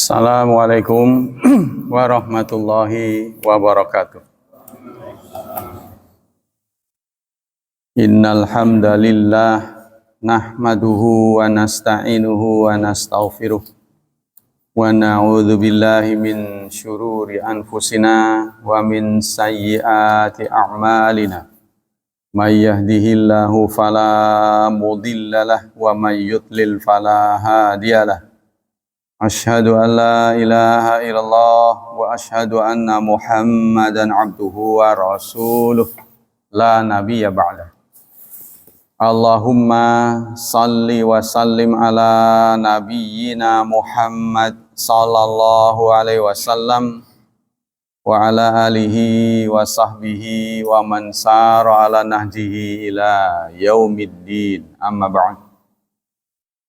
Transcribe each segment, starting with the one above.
Assalamualaikum warahmatullahi wabarakatuh. Innal hamdalillah nahmaduhu wa nasta'inuhu wa nastaghfiruh wa na'udzu billahi min syururi anfusina wa min sayyiati a'malina. May yahdihillahu fala mudhillalah wa may yudlil fala hadiyalah. Asyhadu an la ilaha illallah wa asyhadu anna Muhammadan abduhu wa rasuluh la nabiyya ba'dah. Allahumma salli wa sallim ala nabiyyina Muhammad sallallahu alaihi wasallam wa ala alihi wa sahbihi wa man sara ala nahjihi ila yaumiddin. Amma ba'd.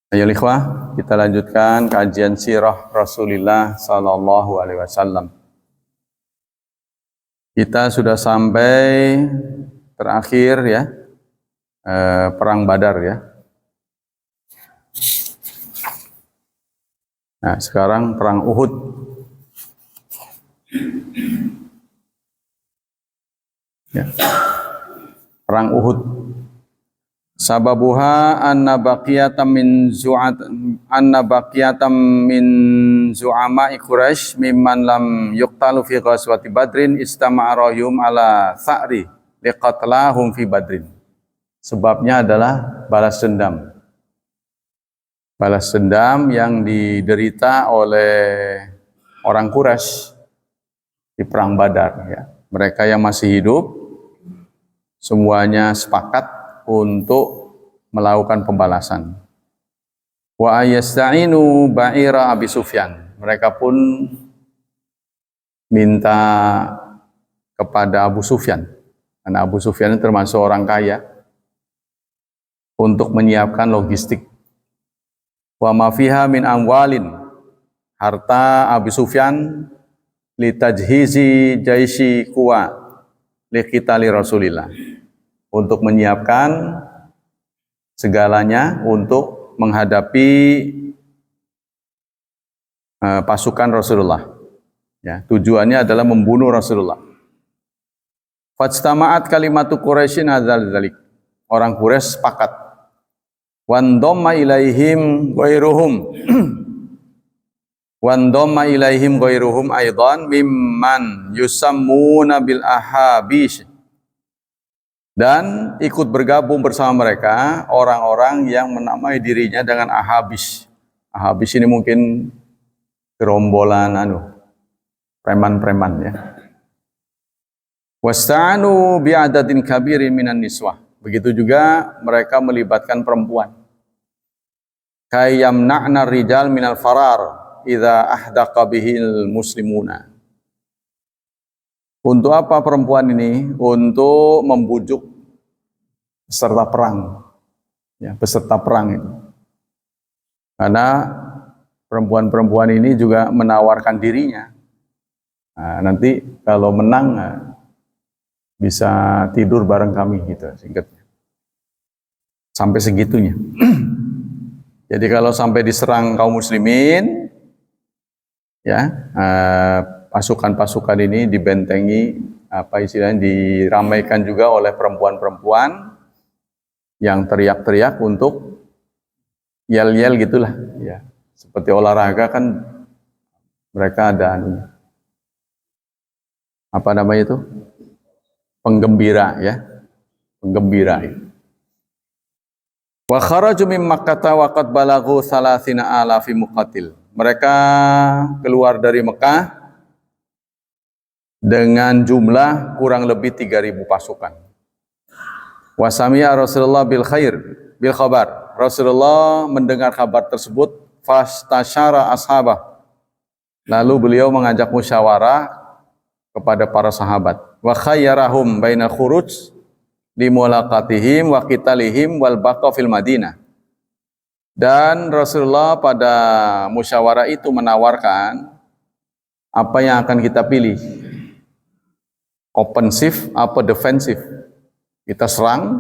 Ayo ikhwah, kita lanjutkan kajian sirah Rasulullah sallallahu alaihi wasallam. Kita sudah sampai terakhir ya, perang Badar ya. Nah, sekarang perang Uhud. Ya. Perang Uhud. Sababuha anna baqiyatan min zu'ama'i Quraisy mimman lam yuqtalu fi ghazwati Badrin istama'arahum ala tha'ri liqatlahum fi Badrin. Sebabnya adalah balas dendam. Balas dendam yang diderita oleh orang Quraisy di perang Badar ya. Mereka yang masih hidup semuanya sepakat untuk melakukan pembalasan. Wa ayasta'inu ba'ira Abi Sufyan. Mereka pun minta kepada Abu Sufyan, karena Abu Sufyan termasuk orang kaya, untuk menyiapkan logistik. Wa ma fiha min amwalin. Harta Abu Sufyan litajhizi jaisi kuwa liqitali Rasulillah. Untuk menyiapkan segalanya untuk menghadapi pasukan Rasulullah. Ya, tujuannya adalah membunuh Rasulullah. Fajtama'at kalimatu Quraisyin hadzal dzalik. Orang Quraisy sepakat. Wandamma ilaihim ghairuhum. Wandamma ilaihim ghairuhum aidan mimman yusammuna bil ahabish. Dan ikut bergabung bersama mereka orang-orang yang menamai dirinya dengan Ahabis. Ahabis ini mungkin gerombolan preman-preman ya. Wasta'anu bi'adatin kabirin minan niswah. Begitu juga mereka melibatkan perempuan. Kayyamna'na rijal minal farar idza ahdaqa bihil muslimuna. Untuk apa perempuan ini? Untuk membujuk peserta perang, ya, peserta perang itu. Karena perempuan-perempuan ini juga menawarkan dirinya. Nah, nanti kalau menang bisa tidur bareng kami gitu, singkatnya. Sampai segitunya. Jadi kalau sampai diserang kaum muslimin, ya. Pasukan-pasukan ini dibentengi, diramaikan juga oleh perempuan-perempuan yang teriak-teriak untuk yel-yel gitulah, ya. Seperti olahraga kan mereka ada penggembira ya, penggembira. Wa kharaju min Makkah wa qad balaghu 30,000 muqatil. Mereka keluar dari Mekah dengan jumlah kurang lebih 3.000 pasukan. Wasami'a Rasulullah bil khabar. Rasulullah mendengar kabar tersebut, fastasyara ashabah. Lalu beliau mengajak musyawarah kepada para sahabat. Wa khayyarahum baina khuruj limulaqatihim wa qitalihim wal baqa fil Madinah. Dan Rasulullah pada musyawarah itu menawarkan apa yang akan kita pilih. Offensif apa defensif? Kita serang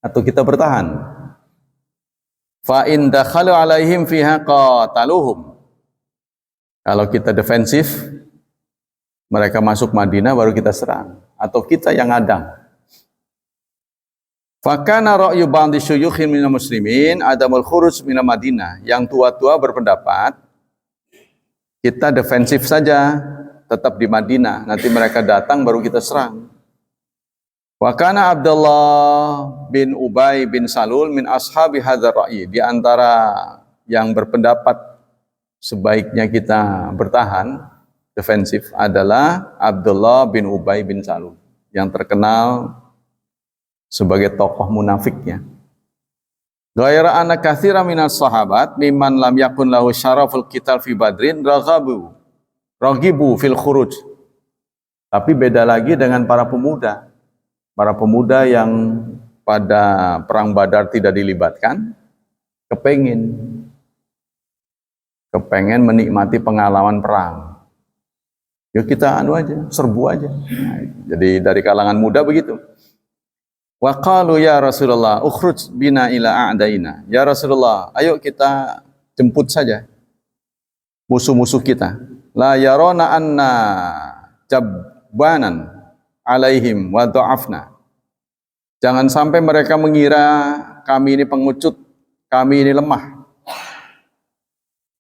atau kita bertahan? Fa in dakhalu alaihim fiha qataluhum. Kalau kita defensif, mereka masuk Madinah baru kita serang, atau kita yang ngadang. Fakana ra'yu ba'di syuyukhin minal muslimin adamul khuruj minal Madinah. Yang tua-tua berpendapat kita defensif saja, tetap di Madinah. Nanti mereka datang baru kita serang. Wakana Abdullah bin Ubay bin Salul min ashabi hadzal ra'yi. Di antara yang berpendapat sebaiknya kita bertahan defensif adalah Abdullah bin Ubay bin Salul yang terkenal sebagai tokoh munafiknya. Ghaira anna katsira minas sahabat mimman lam yakun lahu syaraful qital fi badrin raghibu fil khuruj. Tapi beda lagi dengan para pemuda. Para pemuda yang pada perang Badar tidak dilibatkan, kepengen menikmati pengalaman perang. Yuk kita aja, serbu aja. Nah, jadi dari kalangan muda begitu. Wa qalu ya Rasulullah ukhruj bina ila a'daina. Ya Rasulullah, ayo kita jemput saja musuh-musuh kita. La yarona anna jabbanan alaihim wa dha'afna. Jangan sampai mereka mengira kami ini pengecut, kami ini lemah.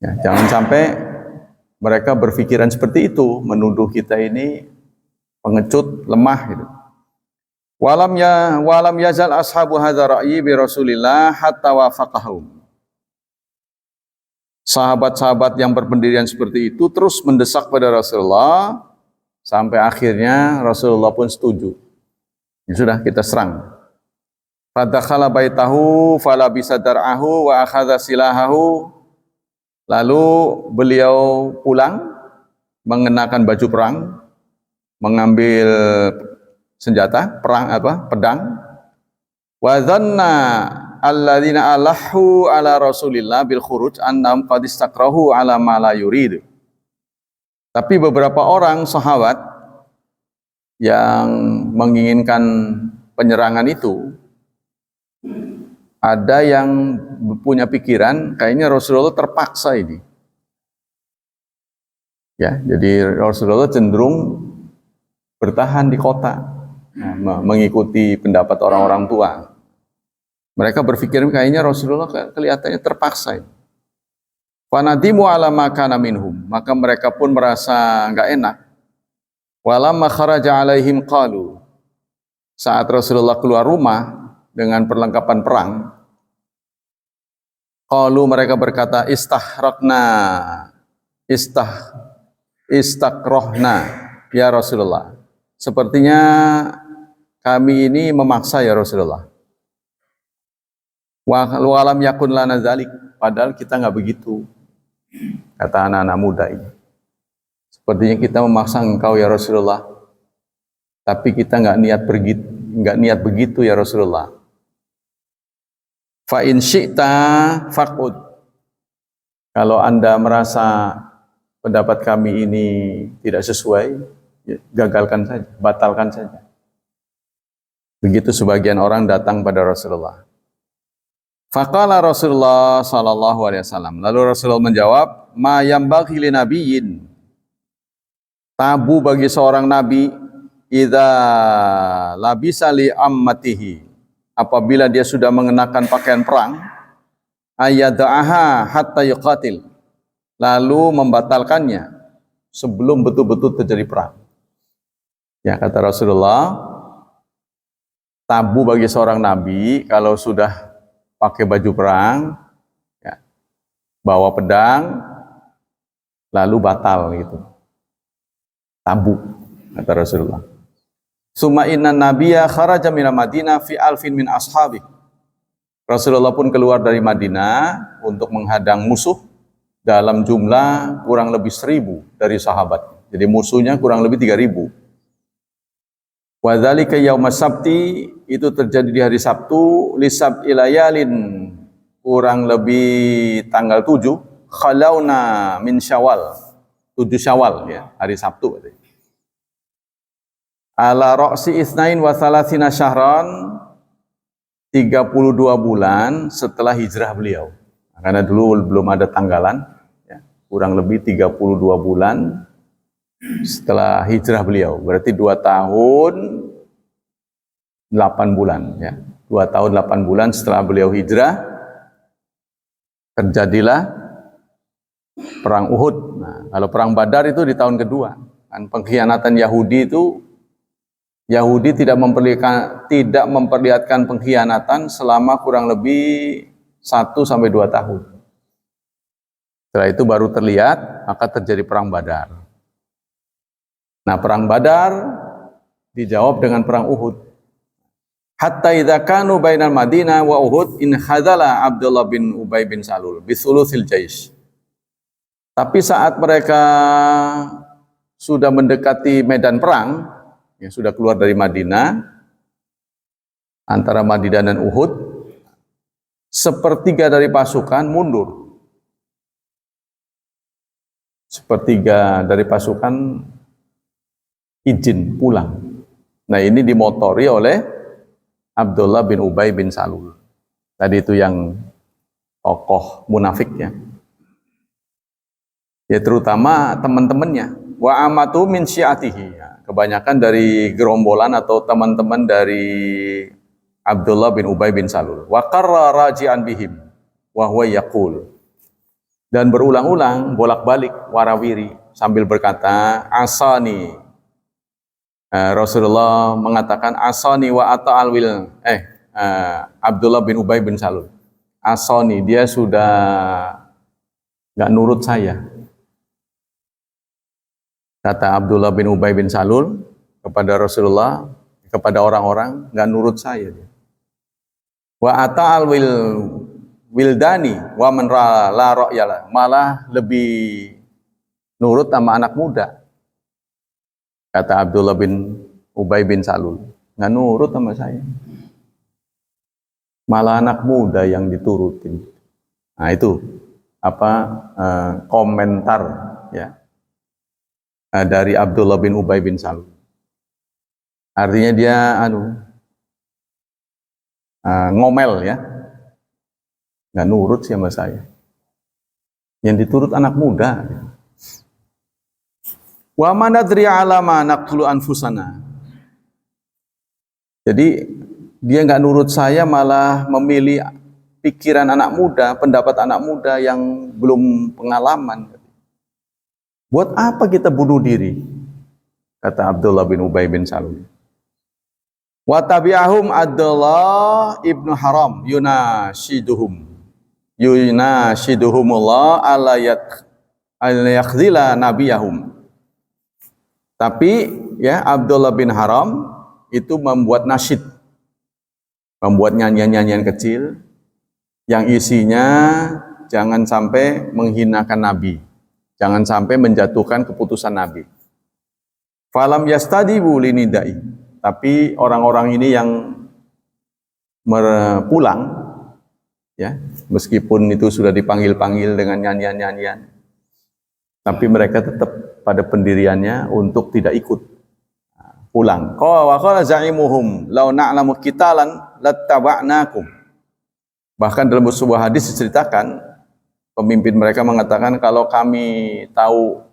Ya, jangan sampai mereka berpikiran seperti itu, menuduh kita ini pengecut, lemah gitu. Walam yazal ashabu hadza ra'yi bi Rasulillah hatta wafaqahum. Sahabat-sahabat yang berpendirian seperti itu terus mendesak pada Rasulullah sampai akhirnya Rasulullah pun setuju. Ya sudah, kita serang. Fadakhala baitahu falabisa dar'ahu wa akhadha silahahu. Lalu beliau pulang mengenakan baju perang, mengambil senjata perang pedang. Wa dhanna alladzina alahu ala Rasulillah bil khuruj annam qad istakrahu ala ma la yurid. Tapi beberapa orang sahabat yang menginginkan penyerangan itu, ada yang punya pikiran kayaknya Rasulullah terpaksa ini. Ya, jadi Rasulullah cenderung bertahan di kota, mengikuti pendapat orang-orang tua. Mereka berpikir kayaknya Rasulullah kelihatannya terpaksa. Fanadimu ala makana minhum, maka mereka pun merasa enggak enak. Walamma kharaja alaihim qalu, saat Rasulullah keluar rumah dengan perlengkapan perang, qalu mereka berkata istakrohna ya Rasulullah. Sepertinya kami ini memaksa ya Rasulullah. Walam yakun lana dzalik, padahal kita enggak begitu. Kata anak-anak muda ini. Sepertinya kita memaksa engkau ya Rasulullah. Tapi kita enggak niat begitu ya Rasulullah. Fa in syi'ta faqud. Kalau Anda merasa pendapat kami ini tidak sesuai, ya, gagalkan saja, batalkan saja. Begitu sebagian orang datang pada Rasulullah. Faqala Rasulullah sallallahu alaihi wasallam. Lalu Rasulullah menjawab, "Ma yambaghi li nabiyyin." Tabu bagi seorang nabi idza labisa li ammatihi. Apabila dia sudah mengenakan pakaian perang, ayyada'aha hatta yuqatil. Lalu membatalkannya sebelum betul-betul terjadi perang. Ya, kata Rasulullah, tabu bagi seorang nabi kalau sudah pakai baju perang, ya, bawa pedang, lalu batal gitu. Tabu, kata Rasulullah. Summa inna nabiyya kharaja minal Madinah fi alfin min ashabi. Rasulullah pun keluar dari Madinah untuk menghadang musuh dalam jumlah kurang lebih 1.000 dari sahabat. Jadi musuhnya kurang lebih 3.000. Wa dzalika yaumas sabti, itu terjadi di hari Sabtu, lisab ilayalin, kurang lebih tanggal 7, khalauna min Syawal, 7 Syawal ya, hari Sabtu. Ala ra'si isnain wa thalathina syahran, 32 bulan setelah hijrah beliau. Karena dulu belum ada tanggalan ya. kurang lebih 32 bulan setelah hijrah beliau. Berarti 2 tahun 8 bulan ya. 2 tahun 8 bulan setelah beliau hijrah terjadilah perang Uhud. Nah, kalau perang Badar itu di tahun kedua. Kan pengkhianatan Yahudi itu, Yahudi tidak memperlihatkan pengkhianatan selama kurang lebih 1-2 tahun. Setelah itu baru terlihat, maka terjadi perang Badar. Nah, perang Badar dijawab dengan perang Uhud. Hatta idza kanu bainal Madinah wa Uhud in hadzala Abdullah bin Ubay bin Salul bisulusil jais. Tapi saat mereka sudah mendekati medan perang, ya sudah keluar dari Madinah, antara Madinah dan Uhud, sepertiga dari pasukan mundur. Sepertiga dari pasukan izin pulang. Nah, ini dimotori oleh Abdullah bin Ubay bin Salul. Tadi itu yang tokoh munafiknya. Ya terutama teman-temannya. Wa amatu min syi'atihi. Ya, kebanyakan dari gerombolan atau teman-teman dari Abdullah bin Ubay bin Salul. Wa qarra raji'an bihim wa huwa yaqul. Dan berulang-ulang bolak-balik warawiri sambil berkata asani. Rasulullah mengatakan asani wa ata'al wil Abdullah bin Ubay bin Salul. Asani, dia sudah nggak nurut saya. Kata Abdullah bin Ubay bin Salul kepada Rasulullah, kepada orang-orang, nggak nurut saya. Wa ata'al wildani wa man la ra'yala, malah lebih nurut sama anak muda. Kata Abdullah bin Ubay bin Salul, nggak nurut sama saya. Malah anak muda yang diturutin. Nah itu komentar ya dari Abdullah bin Ubay bin Salul. Artinya dia ngomel ya, nggak nurut sama saya. Yang diturut anak muda. Wa manadri ala ma naqtulu anfusana. Jadi dia nggak nurut saya, malah memilih pikiran anak muda, pendapat anak muda yang belum pengalaman. Buat apa kita bunuh diri? Kata Abdullah bin Ubay bin Salul. Wa tabi'ahum Abdullah ibnu Haram yunashiduhumullah ala yakhdhila nabiyahum. Tapi ya Abdullah bin Haram itu membuat nasyid, membuat nyanyian-nyanyian kecil yang isinya jangan sampai menghinakan Nabi, jangan sampai menjatuhkan keputusan Nabi. Falam yastadibu linidai. Tapi orang-orang ini yang pulang, ya meskipun itu sudah dipanggil-panggil dengan nyanyian-nyanyian, tapi mereka tetap pada pendiriannya untuk tidak ikut pulang. Qala za'imuhum law na'lamu qitalan lattaba'nakum. Bahkan dalam sebuah hadis diceritakan pemimpin mereka mengatakan, kalau kami tahu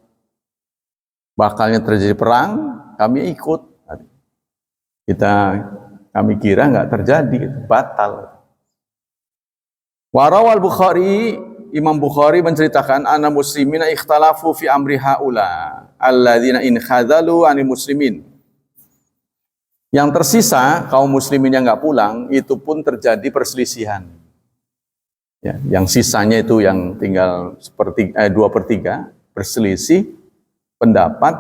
bakalnya terjadi perang, kami ikut. Kami kira nggak terjadi, batal. Warawal Bukhari, Imam Bukhari menceritakan anna muslimina ikhtalafu fi amri haula alladzina in khadhalu anil muslimin. Yang tersisa kaum muslimin yang nggak pulang itu pun terjadi perselisihan. Ya, yang sisanya itu yang tinggal 2/3 berselisih pendapat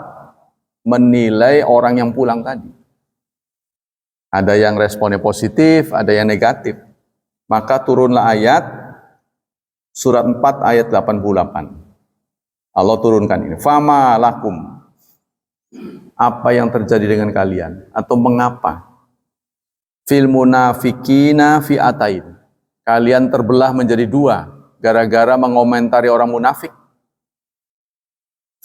menilai orang yang pulang tadi. Ada yang responnya positif, ada yang negatif. Maka turunlah ayat Surat 4 ayat 88. Allah turunkan ini. Fama lakum. Apa yang terjadi dengan kalian? Atau mengapa? Fil munafikina fi'atain. Kalian terbelah menjadi 2. Gara-gara mengomentari orang munafik.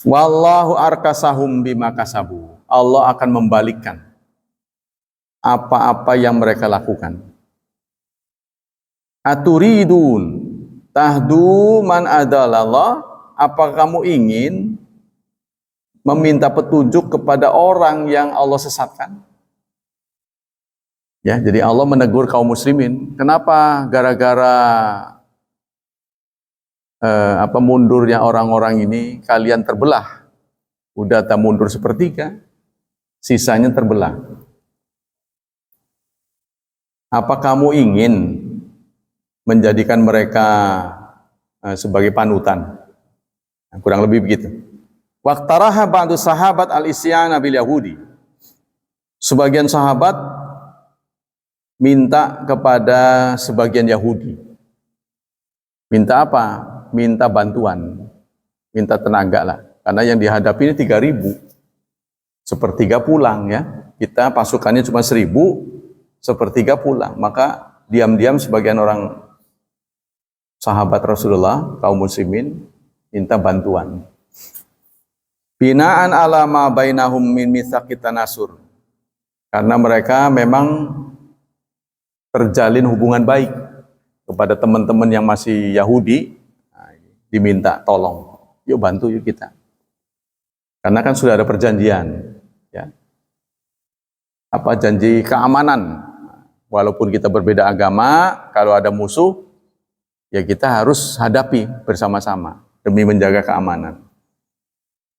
Wallahu arkasahum bima kasabu. Allah akan membalikkan apa-apa yang mereka lakukan. Aturidun tahdu man adalallah apa kamu ingin meminta petunjuk kepada orang yang Allah sesatkan? Ya, jadi Allah menegur kaum muslimin. Kenapa? Gara-gara mundurnya orang-orang ini kalian terbelah. Udah tak mundur sepertiga, sisanya terbelah. Apa kamu ingin menjadikan mereka sebagai panutan? Kurang lebih begitu. Waqtaraha ba'du sahabat al-isyana bil Yahudi. Sebagian sahabat minta kepada sebagian Yahudi. Minta apa? Minta bantuan. Minta tenaga lah. Karena yang dihadapi ini 3.000. Sepertiga pulang ya. Kita pasukannya cuma 1.000, sepertiga pulang. Maka diam-diam sebagian orang sahabat Rasulullah, kaum muslimin, minta bantuan. Binaan ala ma bainahum min mitsaqit tanasur. Karena mereka memang terjalin hubungan baik kepada teman-teman yang masih Yahudi, diminta tolong, yuk bantu yuk kita. Karena kan sudah ada perjanjian, ya. Apa janji keamanan? Walaupun kita berbeda agama, kalau ada musuh, ya kita harus hadapi bersama-sama demi menjaga keamanan.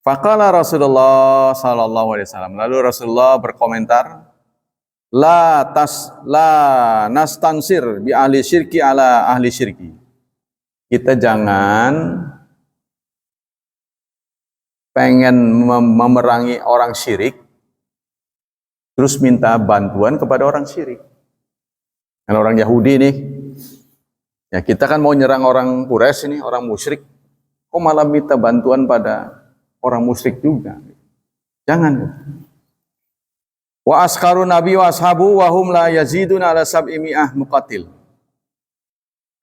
Faqala Rasulullah sallallahu alaihi wasallam. Lalu Rasulullah berkomentar, la nastansir bi ahli syirki ala ahli syirki. Kita jangan pengen memerangi orang syirik terus minta bantuan kepada orang syirik. Kan orang Yahudi nih, ya kita kan mau nyerang orang Quraisy ini, orang musyrik, kok malah minta bantuan pada orang musyrik juga? Jangan. Wa askaru nabi wa ashabu wa hum la yaziduna ala sab'imi'ah muqatil.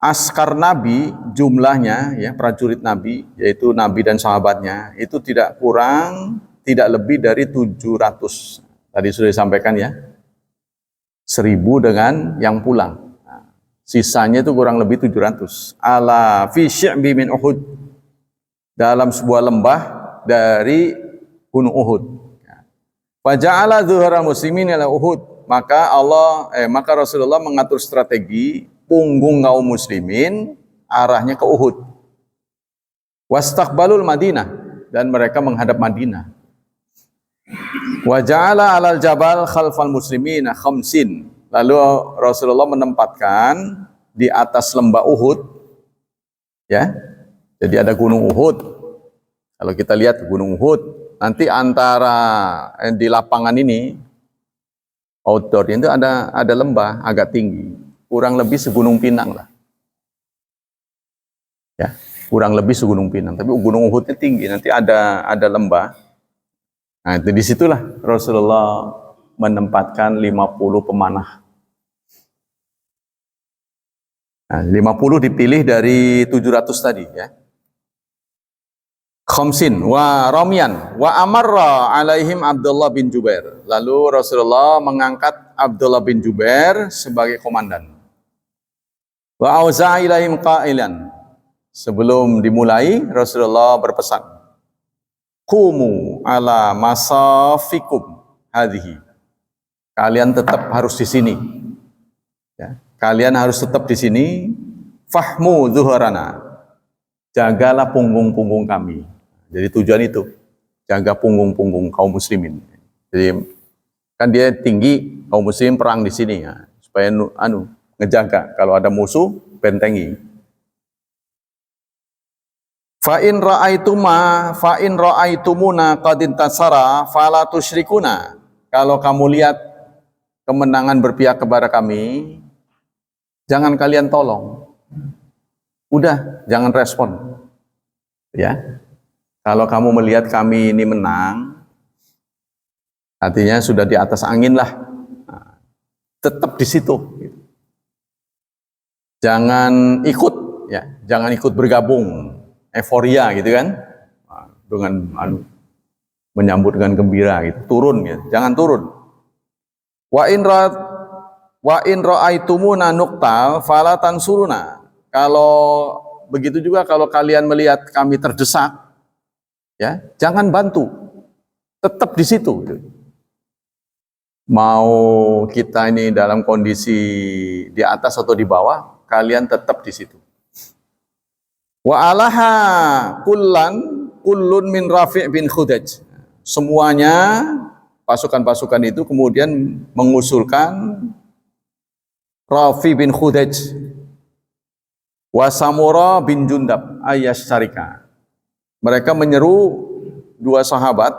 Askar nabi jumlahnya, ya prajurit nabi, yaitu nabi dan sahabatnya, itu tidak kurang, tidak lebih dari 700. Tadi sudah disampaikan ya, 1.000 dengan yang pulang. Nah, sisanya itu kurang lebih 700. Ala fi syi'bi min Uhud, dalam sebuah lembah dari Gunung Uhud. Faja'ala zuhara muslimin ila Uhud. Maka Rasulullah mengatur strategi punggung kaum muslimin arahnya ke Uhud. Wastaqbalul Madinah, dan mereka menghadap Madinah. Wa ja'ala 'alal jabal khalfal muslimin khamsin. Lalu Rasulullah menempatkan di atas lembah Uhud, ya. Jadi ada Gunung Uhud. Kalau kita lihat Gunung Uhud, nanti antara di lapangan ini outdoor itu ada lembah agak tinggi, kurang lebih segunung Pinang lah. Ya, kurang lebih segunung Pinang, tapi Gunung Uhudnya tinggi, nanti ada lembah. Nah, itu disitulah Rasulullah menempatkan 50 pemanah. Nah, 50 dipilih dari 700 tadi ya. Khamsin wa Ramian wa amarra alaihim Abdullah bin Jubair. Lalu Rasulullah mengangkat Abdullah bin Jubair sebagai komandan. Wa auza'a ilaihim qailan. Sebelum dimulai Rasulullah berpesan, Qumu ala masafikum hadhihi. Kalian tetap harus di sini. Ya, kalian harus tetap di sini. Fahmu zuharana. Jagalah punggung-punggung kami. Jadi tujuan itu, jaga punggung-punggung kaum muslimin. Jadi kan dia tinggi, kaum muslimin perang di sini ya, supaya ngejaga kalau ada musuh bentengi. Fa in ra'aitumuna qad intasara fala tusyrikuna. Kalau kamu lihat kemenangan berpihak kepada kami, jangan kalian tolong. Udah, jangan respon. Ya. Kalau kamu melihat kami ini menang, artinya sudah di atas angin lah. Nah, tetap di situ. Jangan ikut, ya, jangan ikut bergabung, euforia gitu kan, nah, dengan menyambut dengan gembira gitu, turun gitu, jangan turun. Wa in ra'aitumuna nuqtal fala tansuruna. Kalau begitu juga kalau kalian melihat kami terdesak, ya, jangan bantu. Tetap di situ. Mau kita ini dalam kondisi di atas atau di bawah, kalian tetap di situ. Wa alaha kullun min Rafi' bin Khudaj. Semuanya pasukan-pasukan itu kemudian mengusulkan Rafi bin Khudaj wa Samura bin Jundab ayyasharika. Mereka menyeru dua sahabat,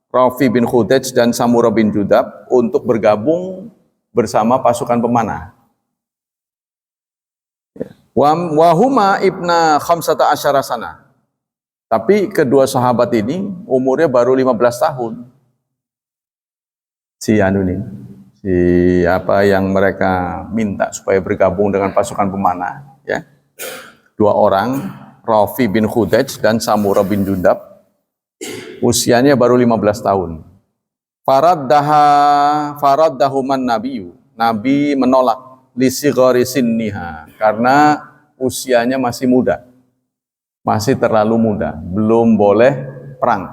Rafi bin Khudaj dan Samura bin Jundab, untuk bergabung bersama pasukan pemanah. Wa huma ibna khamsata asyara sana. Tapi kedua sahabat ini umurnya baru 15 tahun. Si apa yang mereka minta supaya bergabung dengan pasukan pemanah, ya. Dua orang, Rafi bin Khudaj dan Samura bin Jundab, usianya baru 15 tahun. Faraddahuman nabiyyu. Nabi menolak lisigari sinniha, karena usianya masih muda. Masih terlalu muda, belum boleh perang.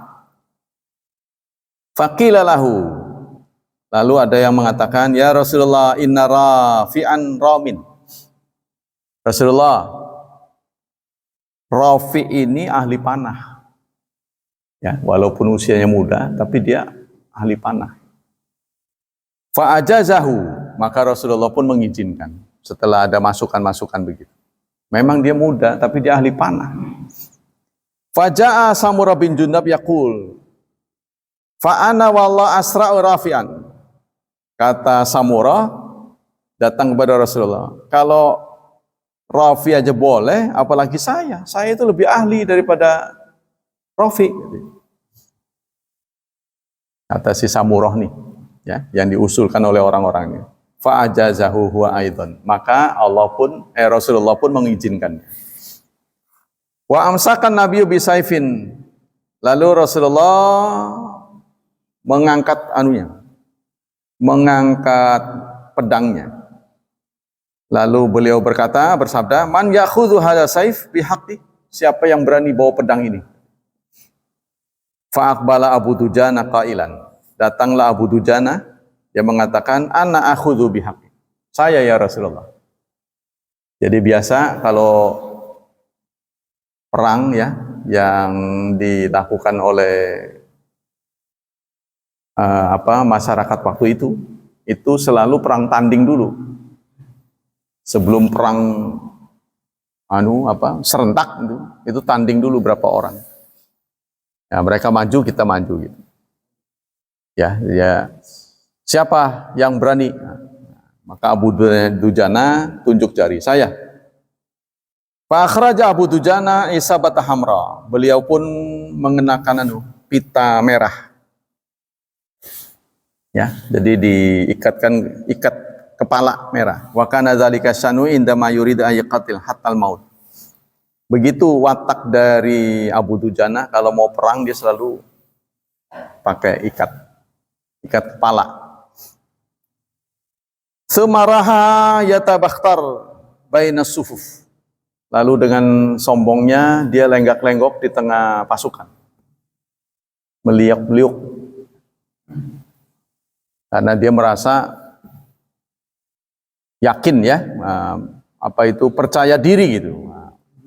Faqila lahu. Lalu ada yang mengatakan, ya Rasulullah, inna Rafi'an ramin. Rasulullah, Rafi ini ahli panah. Ya, walaupun usianya muda, tapi dia ahli panah. Fa'ajazahu, maka Rasulullah pun mengizinkan setelah ada masukan-masukan begitu. Memang dia muda, tapi dia ahli panah. Faja'a Samura bin Jundab yaqul, fa'ana wallah asra'u Rafi'an. Kata Samura datang kepada Rasulullah, kalau Rafi aja boleh, apalagi saya itu lebih ahli daripada Rafi. Kata si Samurah nih, ya, yang diusulkan oleh orang-orangnya. Fa'ajazahu huwa aidan. Maka Rasulullah pun mengizinkannya. Wa amsakan nabiyyu bisaifin. Lalu Rasulullah mengangkat pedangnya. Lalu beliau bersabda, man yakhudhu hadza saif bihaqqi. Siapa yang berani bawa pedang ini? Fa'aqbala Abu Dujana qailan. Datanglah Abu Dujana yang mengatakan, ana akhudhu bihaqqi. Saya ya Rasulullah. Jadi biasa kalau perang, ya, yang dilakukan oleh masyarakat waktu itu selalu perang tanding dulu. Sebelum perang serentak itu tanding dulu berapa orang. Ya, mereka maju, kita maju gitu. Ya, siapa yang berani? Maka Abu Dujana tunjuk jari, saya. Fa akhraja Abu Dujana isabata hamra. Beliau pun mengenakan pita merah. Ya, jadi ikat kepala merah. Wa kana dzalika syanu indama yurid ayqatil hatal maut. Begitu watak dari Abu Dujana, kalau mau perang dia selalu pakai ikat kepala. Semaraha yatabakhtar bainas sufuf. Lalu dengan sombongnya dia lenggak-lenggok di tengah pasukan. Meliuk-liuk. Karena dia merasa yakin, ya, percaya diri gitu.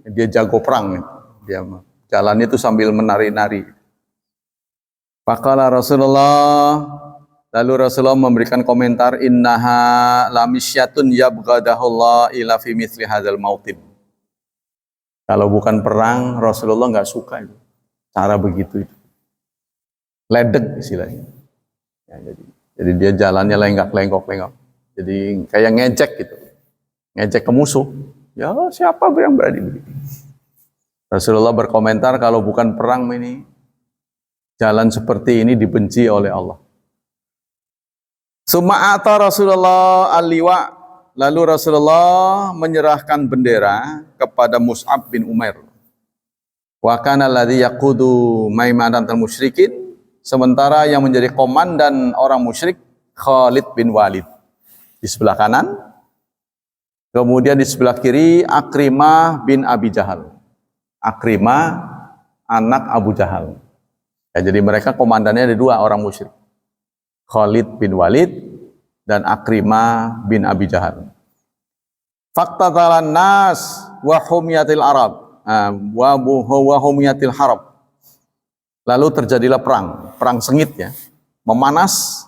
Dia jago perang. Dia jalan itu sambil menari-nari. Faqala Rasulullah, lalu Rasulullah memberikan komentar, innaha lamisyatun yabghadahullah ila fi mithli hadzal mautin. Kalau bukan perang, Rasulullah nggak suka itu. Cara begitu itu. Ledek istilahnya. Ya, jadi dia jalannya lenggak-lenggok. Jadi kayak ngejek gitu. Ngejek ke musuh. Ya, siapa yang berani begitu? Rasulullah berkomentar, kalau bukan perang ini, jalan seperti ini dibenci oleh Allah. Suma'ata Rasulullah al-liwa. Lalu Rasulullah menyerahkan bendera kepada Mus'ab bin Umair. Wa kana alladhi yaqudu maimanatal musyrikin. Sementara yang menjadi komandan orang musyrik Khalid bin Walid. Di sebelah kanan Kemudian di sebelah kiri Akrimah bin Abi Jahal. Akrimah anak Abu Jahal. Ya, jadi mereka komandannya ada dua orang musyrik. Khalid bin Walid dan Akrimah bin Abi Jahal. Faktatalan nas wa humiyatil Arab wa humiyatil harab. Lalu terjadilah perang sengit ya, memanas.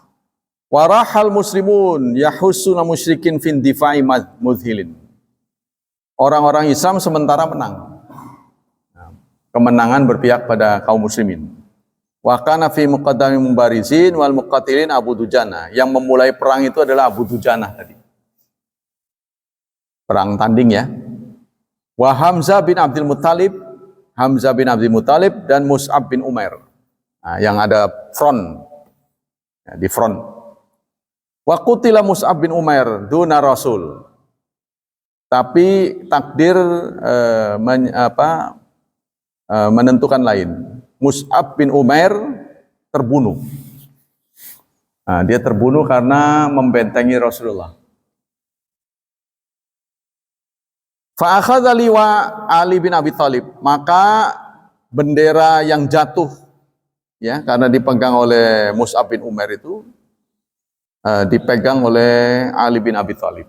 Warahal muslimun yahussuna musyrikin fin difa'i mudhilin. Orang-orang Islam sementara menang. Kemenangan berpihak pada kaum muslimin. Wa kana fi muqaddami mubarizin wal muqatilin Abu Dujana. Yang memulai perang itu adalah Abu Dujana tadi. Perang tanding ya. Wa Hamzah bin Abdul Muttalib dan Mus'ab bin Umair. Nah, yang ada front. Ya, di front. Wa qutila Mus'ab bin Umair duna Rasul. Tapi takdir menentukan lain. Mus'ab bin Umair terbunuh. Nah, dia terbunuh karena membentengi Rasulullah. Fa'akhadha liwa Ali bin Abi Thalib, maka bendera yang jatuh ya karena dipegang oleh Mus'ab bin Umair itu dipegang oleh Ali bin Abi Thalib.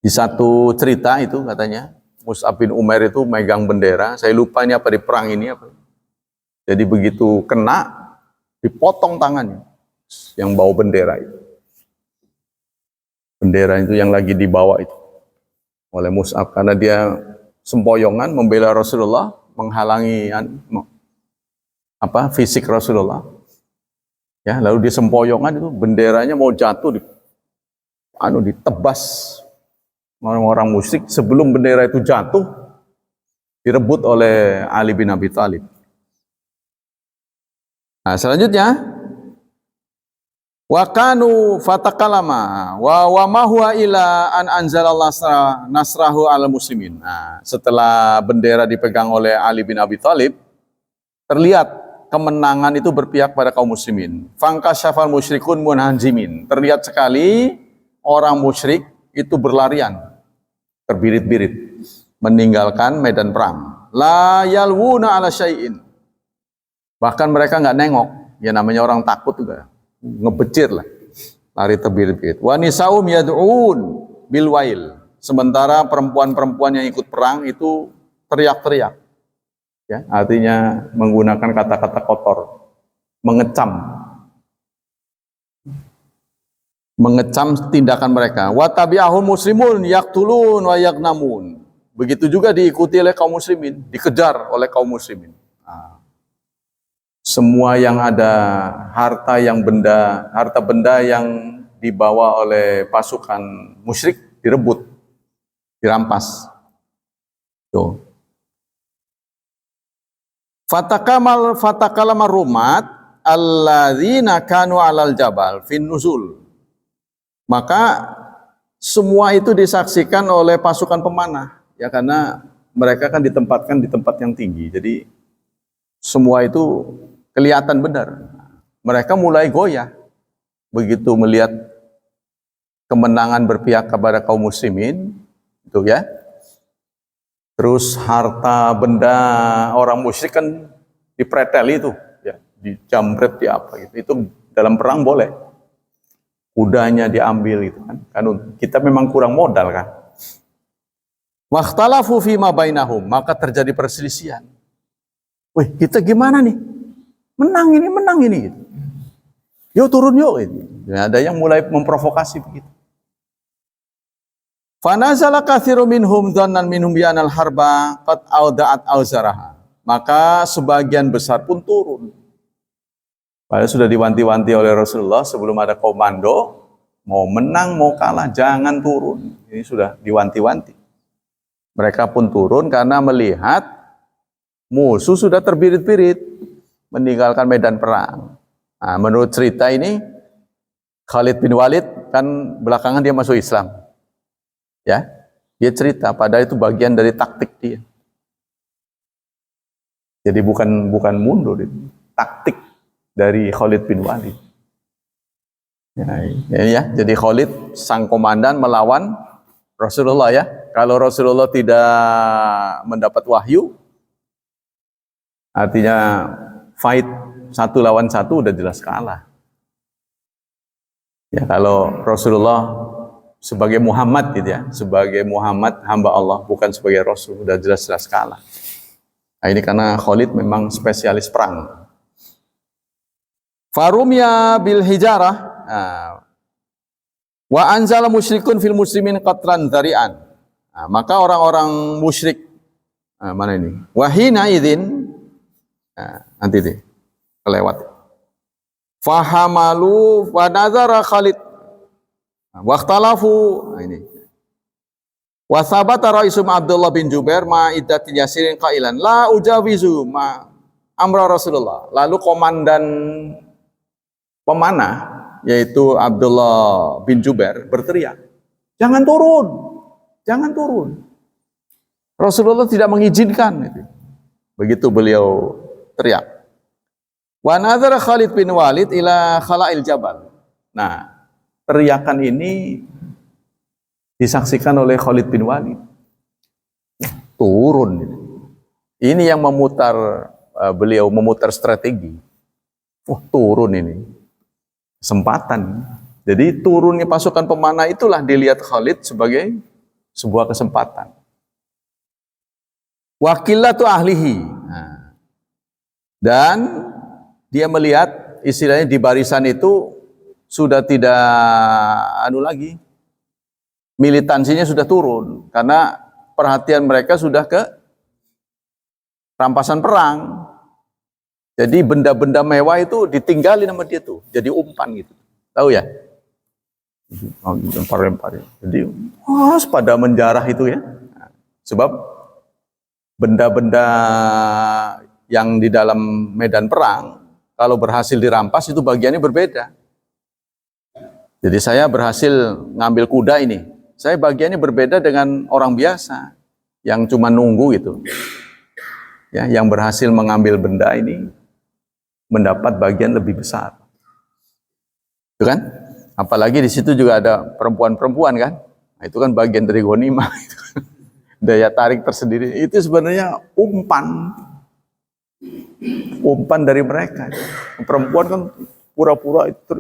Di satu cerita itu katanya Mus'ab bin Umair itu megang bendera, saya lupa ini apa di perang ini apa. Jadi begitu kena, dipotong tangannya yang bawa bendera itu. Bendera itu yang lagi dibawa itu oleh Mus'ab karena dia sempoyongan membela Rasulullah, menghalangi fisik Rasulullah. Ya, lalu dia sempoyongan itu benderanya mau jatuh ditebas orang-orang musyrik sebelum bendera itu jatuh direbut oleh Ali bin Abi Thalib. Nah, selanjutnya wa kanu fatakalama wa ma huwa ila an anzalallahu nasrahu ala muslimin. Nah, setelah bendera dipegang oleh Ali bin Abi Thalib, terlihat kemenangan itu berpihak pada kaum muslimin. Fangkasyafal musyrikun munhanzimin. Terlihat sekali orang musyrik itu berlarian, terbirit-birit, meninggalkan medan perang. La yalwuna ala syai'in. Bahkan mereka nggak nengok, ya namanya orang takut juga, ngebecir lah, lari terbirit-birit. Wa nisaum yad'un bil wail. Sementara perempuan-perempuan yang ikut perang itu teriak-teriak. Ya, artinya menggunakan kata-kata kotor, mengecam tindakan mereka. Wa tabi'ahum muslimun yaqtulun wa yagnamun. Begitu juga diikuti oleh kaum muslimin, dikejar oleh kaum muslimin. Nah, semua yang ada harta benda yang dibawa oleh pasukan musyrik direbut, dirampas. Tuh. Fatakalama rumat alladzina kanu alal jabal fin nuzul. Maka semua itu disaksikan oleh pasukan pemanah ya karena mereka kan ditempatkan di tempat yang tinggi. Jadi semua itu kelihatan benar. Mereka mulai goyah begitu melihat kemenangan berpihak kepada kaum muslimin itu ya. Terus harta benda orang musyrik kan dipreteli itu, ya, dijamret di apa gitu. Itu dalam perang boleh. Kudanya diambil gitu kan. Kan kita memang kurang modal kan. Wakhtalafu fima bainahum, maka terjadi perselisihan. Wih, kita gimana nih? Menang ini gitu. Yuk turun yuk gitu. Ya, ada yang mulai memprovokasi begitu. Fanazala katsiru minhum dhannan minhum bi anal harba qad auda'at auzaraha. Maka sebagian besar pun turun. Padahal sudah diwanti-wanti oleh Rasulullah sebelum ada komando, mau menang mau kalah jangan turun. Ini sudah diwanti-wanti. Mereka pun turun karena melihat musuh sudah terbirit-birit meninggalkan medan perang. Nah, menurut cerita ini Khalid bin Walid kan belakangan dia masuk Islam. Ya, dia cerita padahal itu bagian dari taktik dia. Jadi bukan mundur, itu taktik dari Khalid bin Walid. Ya, jadi Khalid sang komandan melawan Rasulullah ya. Kalau Rasulullah tidak mendapat wahyu, artinya fight 1 lawan 1 udah jelas kalah. Ya, kalau Rasulullah sebagai Muhammad gitu ya, sebagai Muhammad hamba Allah, bukan sebagai Rasul, udah jelas-jelas kalah. Nah, ini karena Khalid memang spesialis perang. Farumya bil hijarah, wa anzala musyrikun fil muslimin qatran dzari'an. Nah, maka orang-orang musyrik, mana ini? Wahina idzin, nanti deh kelewat. Fahamalu wa nazara Khalid waqtalafu, ini. Wa sabata Raisum Abdullah bin Jubair ma iddatin yasirin qailan la ujawizu ma amra Rasulullah. Lalu komandan pemanah yaitu Abdullah bin Jubair berteriak, "Jangan turun. Jangan turun." Rasulullah tidak mengizinkan itu. Begitu beliau teriak. Wa nazara Khalid bin Walid ila khala'il jabal. Nah, teriakan ini disaksikan oleh Khalid bin Walid. Turun. Ini yang memutar, beliau memutar strategi. Turun ini. Kesempatan. Jadi turunnya pasukan pemanah itulah dilihat Khalid sebagai sebuah kesempatan. Wakilatu ahlihi. Nah, dan dia melihat istilahnya di barisan itu sudah tidak lagi, militansinya sudah turun karena perhatian mereka sudah ke rampasan perang. Jadi benda-benda mewah itu ditinggalin sama dia tuh, jadi umpan gitu. Tahu ya? Lempar-lempar. Jadi pada menjarah itu ya. Sebab benda-benda yang di dalam medan perang kalau berhasil dirampas itu bagiannya berbeda. Jadi saya berhasil ngambil kuda ini. Saya bagiannya berbeda dengan orang biasa yang cuma nunggu gitu. Ya, yang berhasil mengambil benda ini mendapat bagian lebih besar. Itu kan? Apalagi di situ juga ada perempuan-perempuan kan? Nah, itu kan bagian dari ghanimah. Daya tarik tersendiri. Itu sebenarnya umpan dari mereka. Perempuan kan pura-pura itu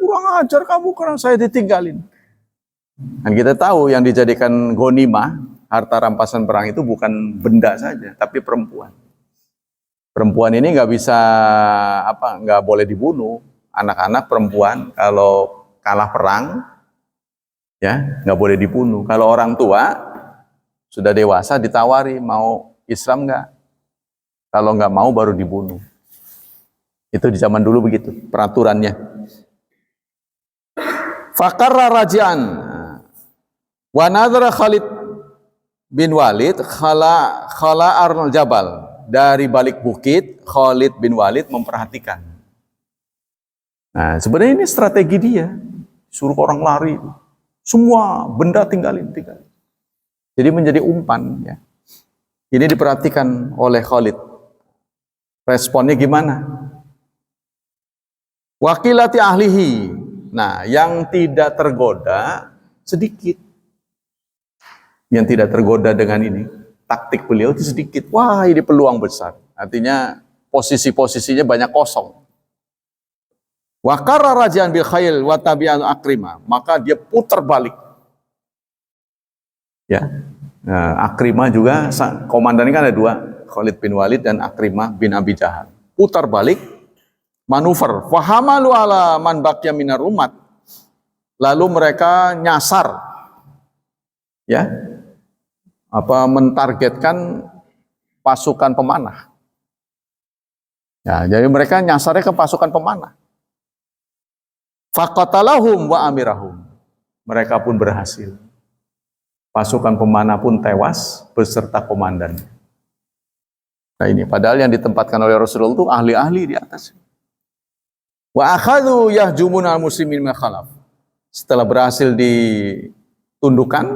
kurang ajar kamu karena saya ditinggalin. Dan kita tahu yang dijadikan ghanimah, harta rampasan perang itu bukan benda saja, tapi perempuan. Perempuan ini nggak bisa nggak boleh dibunuh. Anak-anak perempuan kalau kalah perang, ya nggak boleh dibunuh. Kalau orang tua sudah dewasa ditawari mau Islam nggak? Kalau nggak mau baru dibunuh. Itu di zaman dulu begitu peraturannya. Fakarra rajian wa nadhara Khalid bin Walid khala arnal jabal. Dari balik bukit Khalid bin Walid memperhatikan. Nah, sebenarnya ini strategi dia. Suruh orang lari. Semua benda tinggalin. Jadi menjadi umpan ya. Ini diperhatikan oleh Khalid. Responnya gimana? Wakilati ahlihi. Nah, yang tidak tergoda sedikit. Yang tidak tergoda dengan ini, taktik beliau itu sedikit. Wah, ini peluang besar. Artinya posisi-posisinya banyak kosong. Wa qarra rajian bil khayl wa tabi'an Akrimah. Maka dia putar balik. Ya. Nah, Akrimah juga komandannya kan ada dua, Khalid bin Walid dan Akrimah bin Abi Jahal. Putar balik, manuver. Fahamalu ala man baqiya minar umat. Lalu mereka nyasar. Ya. Mentargetkan pasukan pemanah. Ya, jadi mereka nyasarnya ke pasukan pemanah. Faqatalahum wa amirahum. Mereka pun berhasil. Pasukan pemanah pun tewas beserta komandan. Nah ini padahal yang ditempatkan oleh Rasulullah itu ahli-ahli di atas. Wa akhadhu yahjumun al-muslimin min khalaf. Setelah berhasil ditundukkan,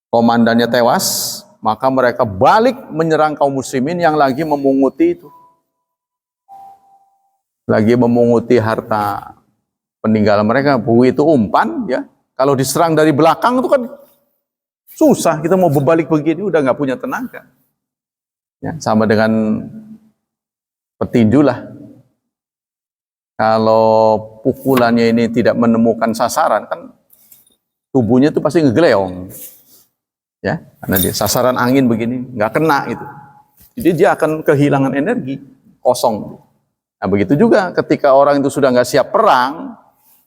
komandannya tewas, maka mereka balik menyerang kaum muslimin yang lagi memunguti itu. Lagi memunguti harta peninggalan mereka. Begitu umpan, ya, Kalau diserang dari belakang itu kan susah, kita mau berbalik begini udah nggak punya tenaga. Ya, sama dengan petinju lah. Kalau pukulannya ini tidak menemukan sasaran, kan tubuhnya itu pasti ngegeleong. Ya, karena dia sasaran angin begini, nggak kena itu. Jadi dia akan kehilangan energi, kosong. Nah begitu juga ketika orang itu sudah nggak siap perang,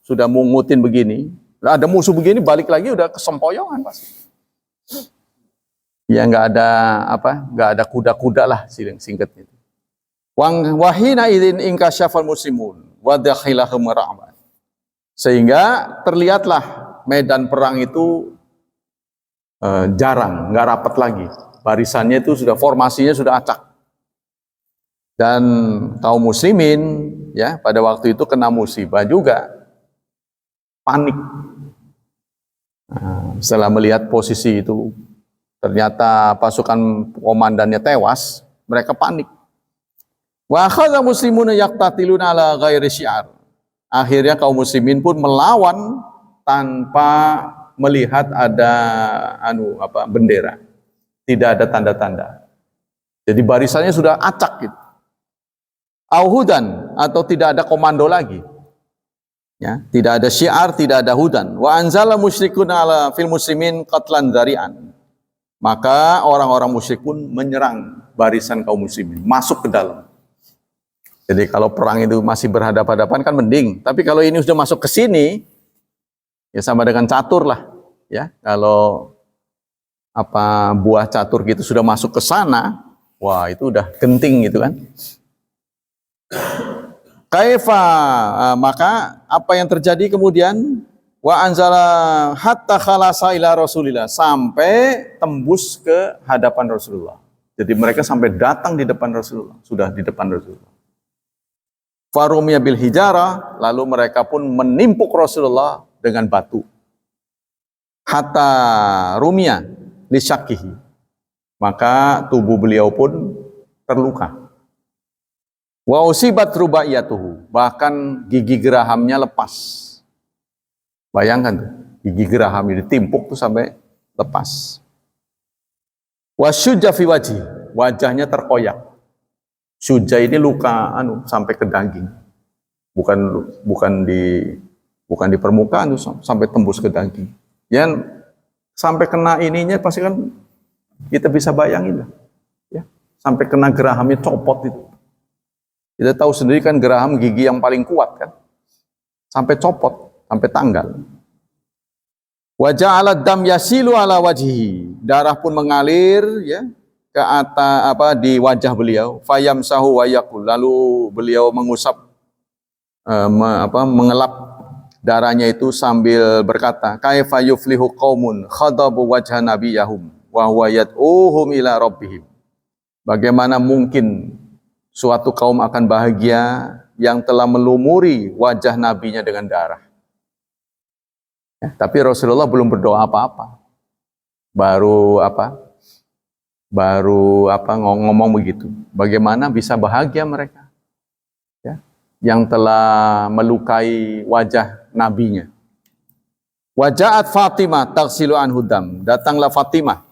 sudah mungutin begini, ada musuh begini balik lagi udah kesempoyongan pasti. Ya nggak ada nggak ada kuda-kuda lah singkatnya. Wahina idin ingkasyafal muslimun wadakhilahum rahmat. Sehingga terlihatlah medan perang itu jarang, nggak rapat lagi. Barisannya itu sudah, formasinya sudah acak. Dan kaum muslimin ya pada waktu itu kena musibah juga, panik. Nah, setelah melihat posisi itu, ternyata pasukan komandannya tewas, mereka panik. Wa akhadha muslimuna yaqtatiluna ala ghairi syiar. Akhirnya kaum muslimin pun melawan tanpa melihat ada bendera. Tidak ada tanda-tanda. Jadi barisannya sudah acak gitu. Auhudan, atau tidak ada komando lagi. Ya, tidak ada syiar, tidak ada hudan. Wa anzala musyrikun ala fil muslimin qatlan dzari'an. Maka orang-orang musyrik pun menyerang barisan kaum muslimin, masuk ke dalam. Jadi kalau perang itu masih berhadapan-hadapan kan mending, tapi kalau ini sudah masuk ke sini, ya sama dengan catur lah, ya. Kalau buah catur gitu sudah masuk ke sana, wah itu udah genting gitu kan. Kaifa, maka apa yang terjadi kemudian? Wa anzala hatta khalasa ila Rasulillah, sampai tembus ke hadapan Rasulullah. Jadi mereka sampai datang di depan Rasulullah, sudah di depan Rasulullah. Farumiyah bil hijara, lalu mereka pun menimpuk Rasulullah dengan batu. Hatta rumia lisyakihi, maka tubuh beliau pun terluka. Wa usibat rubaiyatuhu, bahkan gigi gerahamnya lepas. Bayangkan tuh, gigi geraham ditimpuk tuh sampai lepas. Wa syujja fi wajhi, wajahnya terkoyak. Syujja ini luka sampai ke daging. Bukan di permukaan tuh, sampai tembus ke daging. Yang sampai kena ininya pasti kan kita bisa bayangin lah. Ya, sampai kena gerahamnya copot itu. Kita tahu sendiri kan geraham gigi yang paling kuat kan. Sampai copot, sampai tanggal. Wa ja'ala dam yasilu ala wajhihi. Darah pun mengalir ya ke atas di wajah beliau. Fayamsahu wa yaqul. Lalu beliau mengusap mengelap darahnya itu sambil berkata, kaifa yuflihu qaumun khadabu wajha nabiyahum wa huwa yad'uhum ila rabbihim. Bagaimana mungkin suatu kaum akan bahagia yang telah melumuri wajah nabinya dengan darah. Ya, tapi Rasulullah belum berdoa apa-apa. Baru ngomong begitu. Bagaimana bisa bahagia mereka? Ya, yang telah melukai wajah nabinya. Wajahat Fatimah taghsilu anhu dam. Datanglah Fatimah,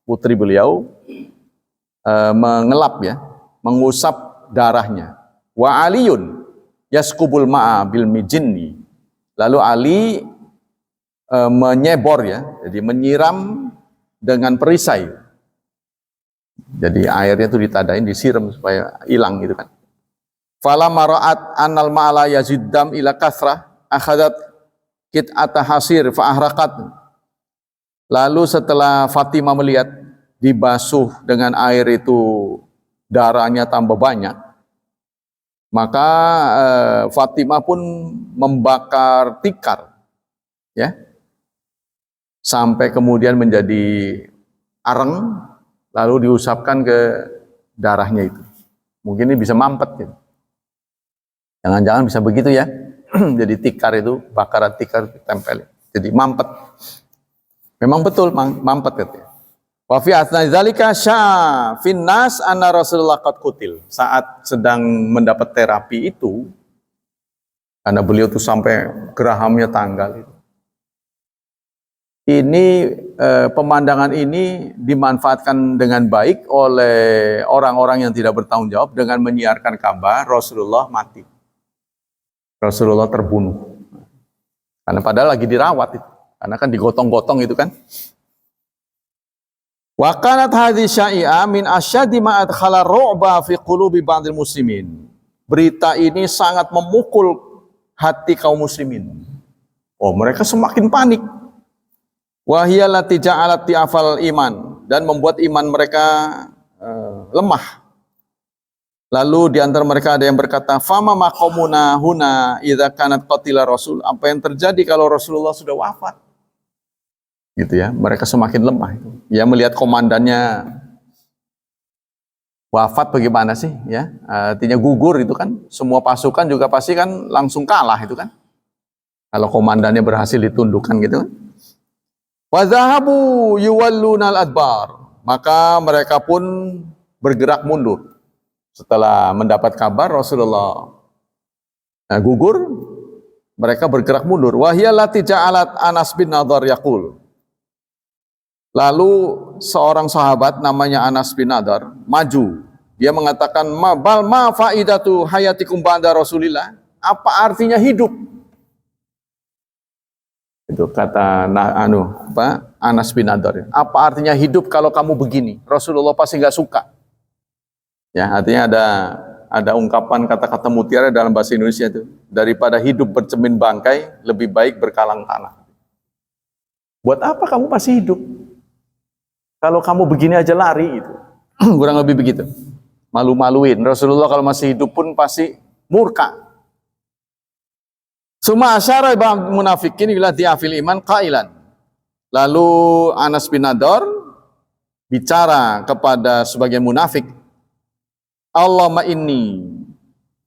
putri beliau, mengelap ya, mengusap darahnya. Wa Aliyun yaskubul ma'a bil mijinni. Lalu Ali menyebor ya, jadi menyiram dengan perisai. Jadi airnya itu ditadain, disiram supaya hilang gitu kan. Fala mara'at annal ma'ala yaziddam ila kasrah akhadat kit'ata hasir fa ahraqat. Lalu setelah Fatimah melihat dibasuh dengan air itu darahnya tambah banyak, maka Fatimah pun membakar tikar ya, sampai kemudian menjadi areng, lalu diusapkan ke darahnya itu. Mungkin ini bisa mampet gitu. Jangan-jangan bisa begitu ya. Jadi tikar itu, bakaran tikar ditempel, jadi mampet. Memang betul mampet gitu ya. Wa fi atsna dzalika sya finnas anna Rasulullah qad qutil. Saat sedang mendapat terapi itu, karena beliau tuh sampai gerahamnya tanggal itu. Ini pemandangan ini dimanfaatkan dengan baik oleh orang-orang yang tidak bertanggung jawab dengan menyiarkan kabar Rasulullah mati. Rasulullah terbunuh. Karena padahal lagi dirawat itu. Karena kan digotong-gotong itu kan. Wa kanat hadhihi syai'a min asyaddi ma adkhala ru'ba fi qulubi ba'dil muslimin. Berita ini sangat memukul hati kaum muslimin. Oh, mereka semakin panik. Wa hiya allati ja'alat ti'afal iman, dan membuat iman mereka lemah. Lalu di antara mereka ada yang berkata, "Fama maqamuna huna idza kanat qatila Rasul?" Apa yang terjadi kalau Rasulullah sudah wafat? Gitu ya, mereka semakin lemah. Ya, melihat komandannya wafat bagaimana sih? Ya, artinya gugur itu kan. Semua pasukan juga pasti kan langsung kalah itu kan. Kalau komandannya berhasil ditundukkan gitu kan. Wa dhahabu yuwallunal adbar. Maka mereka pun bergerak mundur. Setelah mendapat kabar Rasulullah gugur, mereka bergerak mundur. Wa hiya allati ja'alat Anas bin Nadhr yaqul. Lalu seorang sahabat namanya Anas bin Nadhr maju. Dia mengatakan, ma faidatu hayatikum ba'da Rasulillah? Apa artinya hidup? Itu kata Anas bin Nadhr. Apa artinya hidup kalau kamu begini? Rasulullah pasti nggak suka. Ya, artinya ada ungkapan kata-kata mutiara dalam bahasa Indonesia itu. Daripada hidup bercermin bangkai, lebih baik berkalang tanah. Buat apa kamu pasti hidup? Kalau kamu begini aja lari itu. Kurang lebih begitu. Malu-maluin. Rasulullah kalau masih hidup pun pasti murka. Suma asyara ba'd munafikin ila di'afil iman qailan. Lalu Anas bin Nadhr bicara kepada sebagian munafik, Allahumma inni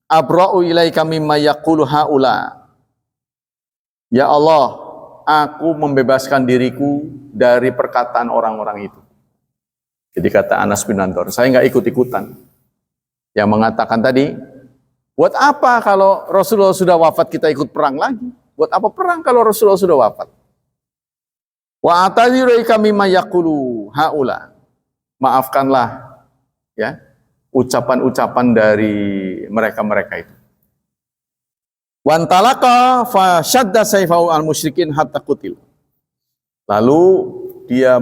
abra'u ilaika mimma yaqulu haula. Ya Allah, aku membebaskan diriku dari perkataan orang-orang itu. Jadi kata Anas bin Nadhr, saya nggak ikut-ikutan. Yang mengatakan tadi, buat apa kalau Rasulullah sudah wafat kita ikut perang lagi? Buat apa perang kalau Rasulullah sudah wafat? Wa atadhiru kami mayaqulu haula. Maafkanlah ya ucapan-ucapan dari mereka-mereka itu. Wan talaka fa shadda sayfahu al musyrikin hatta qutil. Lalu dia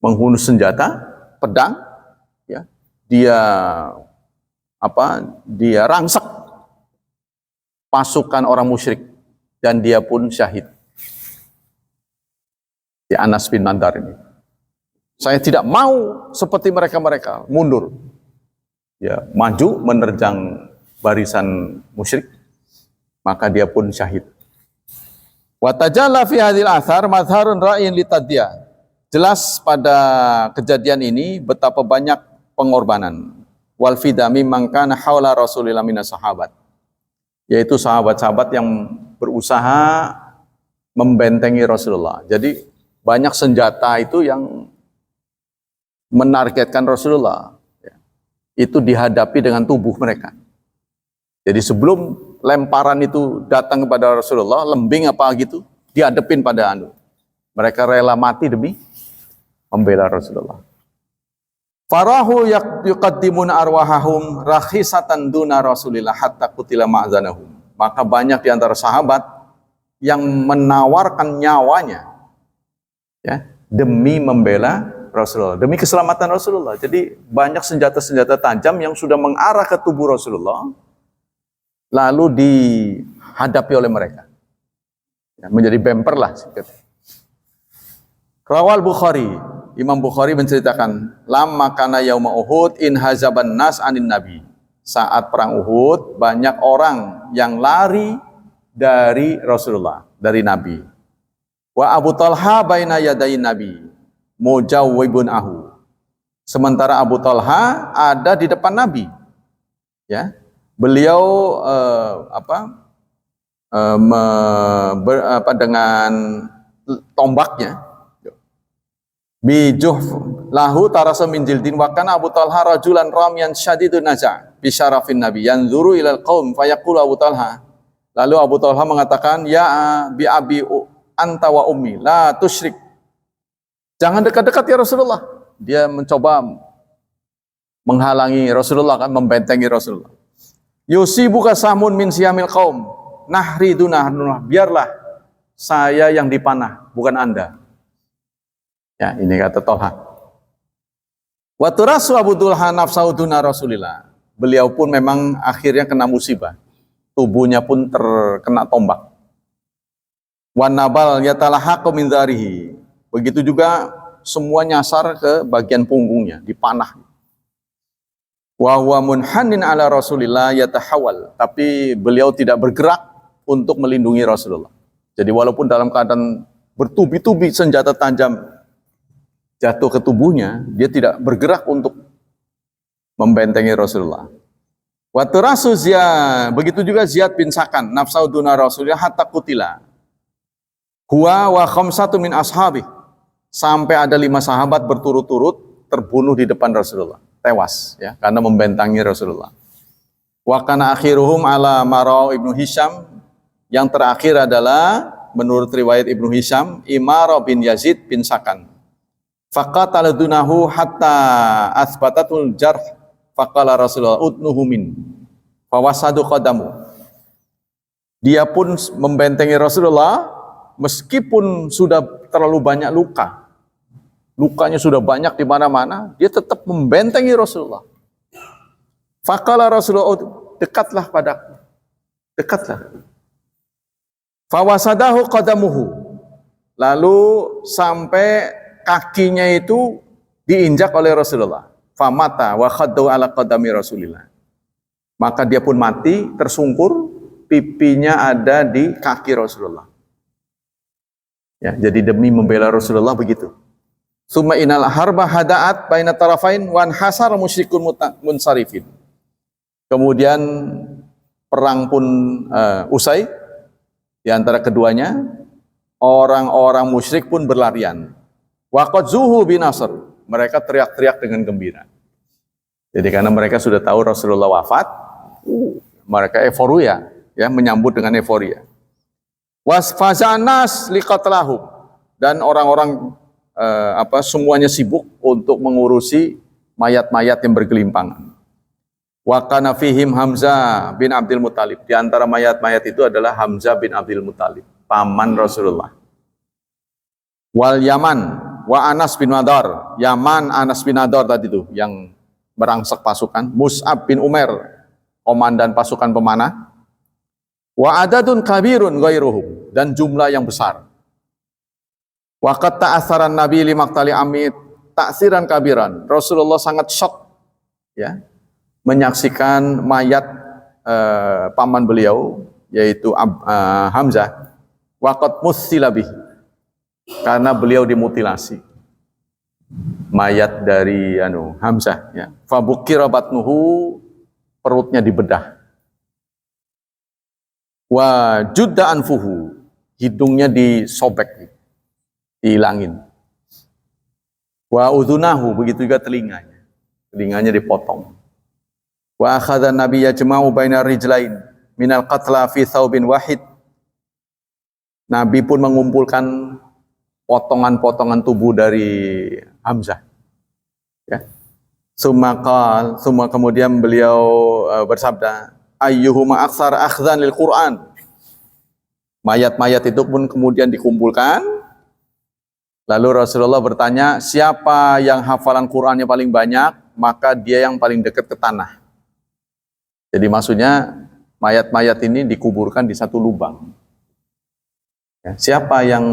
menghunus senjata, pedang, ya. Dia rangsak pasukan orang musyrik dan dia pun syahid. Di Anas bin Nadhr ini. Saya tidak mau seperti mereka-mereka mundur. Ya, maju menerjang barisan musyrik, maka dia pun syahid. Wa tajalla fi hadhil athar madharun ra'in litadiyah. Jelas pada kejadian ini betapa banyak pengorbanan. Wal fidami mangkana haula Rasulillah minas sahabat. Yaitu sahabat-sahabat yang berusaha membentengi Rasulullah. Jadi banyak senjata itu yang menargetkan Rasulullah. Itu dihadapi dengan tubuh mereka. Jadi sebelum lemparan itu datang kepada Rasulullah, lembing apa gitu, dihadapin pada mereka rela mati demi membela Rasulullah. Farahu yuqaddimun arwahahum rakhisatan duna Rasulillah hatta qutila ma'zanahum. Maka banyak di antara sahabat yang menawarkan nyawanya ya demi membela Rasulullah, demi keselamatan Rasulullah. Jadi banyak senjata-senjata tajam yang sudah mengarah ke tubuh Rasulullah lalu dihadapi oleh mereka. Ya, menjadi bemper lah. Rawal Bukhari, Imam Bukhari menceritakan, lamma kana yauma Uhud in hazaban nas anin nabi. Saat perang Uhud banyak orang yang lari dari Rasulullah, dari Nabi. Wa Abu Talha baina yadayin Nabi, mujawwibun ahu. Sementara Abu Talha ada di depan Nabi. Ya. Beliau dengan tombaknya bijuh lahu tarasa min jildin wa kana Abu Talha rajulan ramyan syadidun naza bi syarafin nabi yanzuru ilal qaum fayaqulu Abu Talha. Lalu Abu Talha mengatakan, ya bi abi anta wa ummi la tusyrik. Jangan dekat-dekat ya Rasulullah. Dia mencoba menghalangi Rasulullah, kan, membentengi Rasulullah. Yusibuka samun min siyamil qaum nahri dunah, biarlah saya yang dipanah, bukan Anda. Ya, ini kata Tolha. Wa turasu Abu Dulha nafsahu duna Rasulillah. Beliau pun memang akhirnya kena musibah. Tubuhnya pun terkena tombak. Wan nabal yatalahaqu min dzarihi. Begitu juga semua nyasar ke bagian punggungnya, dipanah. Wa huwa munhannin ala Rasulillah yatahawal. Tapi beliau tidak bergerak untuk melindungi Rasulullah. Jadi walaupun dalam keadaan bertubi-tubi senjata tajam jatuh ke tubuhnya, dia tidak bergerak untuk membentengi Rasulullah. Wa turasu Ziyad, begitu juga Ziyad bin Sakan, nafsau duna Rasulillah hatta qutila. Huwa wa khamsatu min ashabi. Sampai ada 5 sahabat berturut-turut terbunuh di depan Rasulullah, tewas ya karena membentangi Rasulullah. Wa kana akhiruhum ala Marau ibnu Hisham, yang terakhir adalah menurut riwayat Ibnu Hisham Imara bin Yazid bin Sakan. Faqatala dunahu hatta asbatatul jarh. Faqala Rasulullah udnuhu min fawasadu qadamu. Dia pun membentengi Rasulullah meskipun sudah terlalu banyak luka. Lukanya sudah banyak di mana-mana, dia tetap membentengi Rasulullah. Faqala Rasulullah, dekatlah padaku. Dekatlah. Fawasadahu qadamuhu. Lalu sampai kakinya itu diinjak oleh Rasulullah. Famata wa khaddu ala qadami Rasulillah. Maka dia pun mati, tersungkur, pipinya ada di kaki Rasulullah. Ya, jadi demi membela Rasulullah begitu. Summa inal harba hada'at baina tarafain wan hasar musyrikun munsarifin. Kemudian perang pun usai di antara keduanya, orang-orang musyrik pun berlarian. Waqad zuhu binasr. Mereka teriak-teriak dengan gembira. Jadi karena mereka sudah tahu Rasulullah wafat, mereka euforia, ya, menyambut dengan euforia. Wasfazanas liqatlahum, dan orang-orang semuanya sibuk untuk mengurusi mayat-mayat yang bergelimpangan. Wa kana fihim Hamzah bin Abdul Muthalib. Di antara mayat-mayat itu adalah Hamzah bin Abdul Muthalib, paman Rasulullah. Wal Yaman wa Anas bin Nadar. Yaman Anas bin Nadar tadi itu yang merangsek pasukan. Mus'ab bin Umair, komandan pasukan pemanah. Wa adadun kabirun ghairuhum, dan jumlah yang besar. Wa qad ta'atharan Nabi limaktali Amit ta'siran kabiran. Rasulullah sangat shock, ya, menyaksikan mayat paman beliau yaitu Hamzah. Wa qad muthila bihi, karena beliau dimutilasi, mayat dari Hamzah, ya. Fabukira batnuhu, perutnya dibedah. Wa judda anfuhu, hidungnya disobek, dihilangin. Wa udhunahu, begitu juga telinganya dipotong. Wa akhadha nabiyya jama'u baina rijlain minal qatla fi thawbin wahid. Nabi pun mengumpulkan potongan-potongan tubuh dari Hamzah. Ya. Summa kemudian beliau bersabda, ayyuhuma aktsar akhdhan lil Quran. Mayat-mayat itu pun kemudian dikumpulkan. Lalu Rasulullah bertanya, siapa yang hafalan Qurannya paling banyak, maka dia yang paling dekat ke tanah. Jadi maksudnya mayat-mayat ini dikuburkan di satu lubang. Ya, siapa yang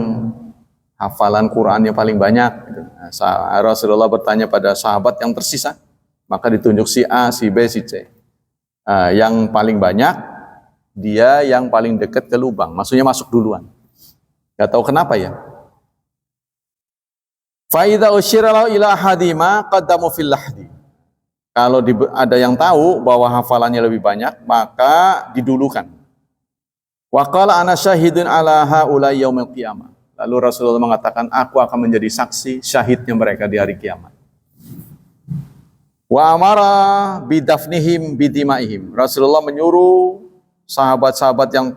hafalan Quran yang paling banyak? Rasulullah bertanya pada sahabat yang tersisa, maka ditunjuk si A, si B, si C. Yang paling banyak, dia yang paling dekat ke lubang, maksudnya masuk duluan. Gak tahu kenapa ya. Fa'idha usyiralau ila hadima qaddamu fil lahdi. Kalau ada yang tahu bahwa hafalannya lebih banyak, maka didulukan. Wa qala ana syahidun ala haula yaumil qiyamah. Lalu Rasulullah mengatakan, aku akan menjadi saksi syahidnya mereka di hari kiamat. Wa amara bidafnihim bidimaihim. Rasulullah menyuruh sahabat-sahabat yang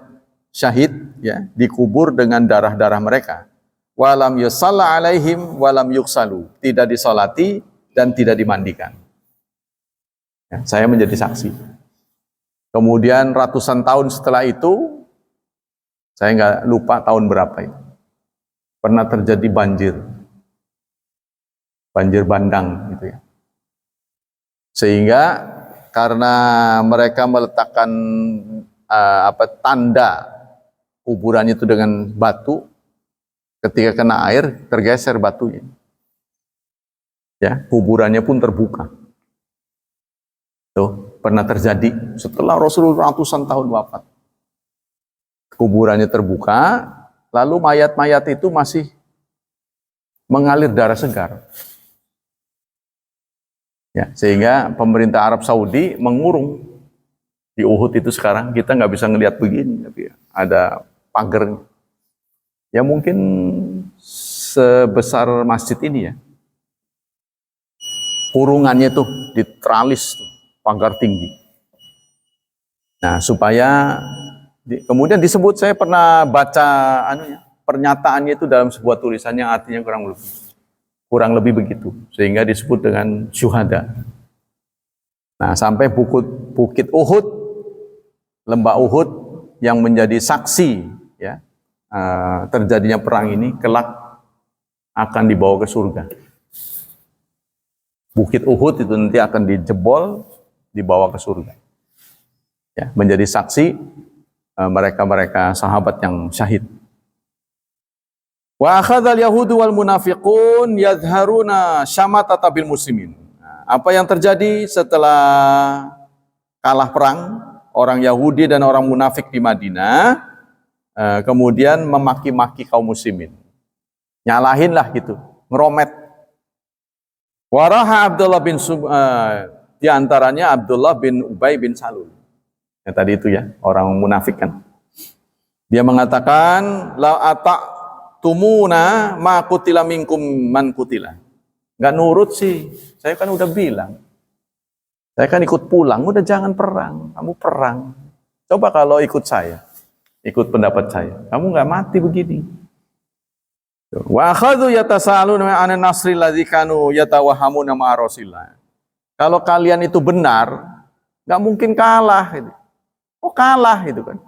syahid, ya, dikubur dengan darah-darah mereka. Walam yusalla alaihim walam yuksalu, tidak disolati dan tidak dimandikan. Ya, saya menjadi saksi. Kemudian ratusan tahun setelah itu, saya nggak lupa tahun berapa itu, pernah terjadi banjir bandang gitu ya. Sehingga karena mereka meletakkan tanda kuburannya itu dengan batu, ketika kena air tergeser batunya. Ya, kuburannya pun terbuka. Tuh, pernah terjadi setelah Rasulullah ratusan tahun wafat. Kuburannya terbuka, lalu mayat-mayat itu masih mengalir darah segar. Ya, sehingga pemerintah Arab Saudi mengurung di Uhud itu sekarang. Kita nggak bisa ngelihat begini, tapi ada pagar. Ya mungkin sebesar masjid ini ya. Kurungannya tuh diteralis tuh, pagar tinggi. Nah, supaya kemudian disebut, saya pernah baca pernyataannya itu dalam sebuah tulisan yang artinya kurang lebih begitu, sehingga disebut dengan syuhada. Nah, sampai bukit Uhud, lembah Uhud yang menjadi saksi ya terjadinya perang ini, kelak akan dibawa ke surga. Bukit Uhud itu nanti akan dijebol, dibawa ke surga. Ya, menjadi saksi mereka-mereka sahabat yang syahid. Wa akhadzal yahudu wal munafiqun yadharuna syamatata bil muslimin. Apa yang terjadi setelah kalah perang, orang Yahudi dan orang munafik di Madinah kemudian memaki-maki kaum muslimin. Nyalahin lah gitu, ngeromet. Waraha Abdullah bin di antaranya Abdullah bin Ubay bin Salul. Yang tadi itu ya, orang munafik kan. Dia mengatakan la tumuna ma kutila minkum man kutila. Enggak nurut sih. Saya kan udah bilang. Saya kan ikut pulang, udah jangan perang. Kamu perang. Coba kalau ikut saya, ikut pendapat saya. Kamu enggak mati begini. Wa akhadhu yatasaluna 'anan nasril ladzi kanu yatawahamuna ma'a Rasulillah. Kalau kalian itu benar, enggak mungkin kalah gitu. Oh, kalah gitu kan.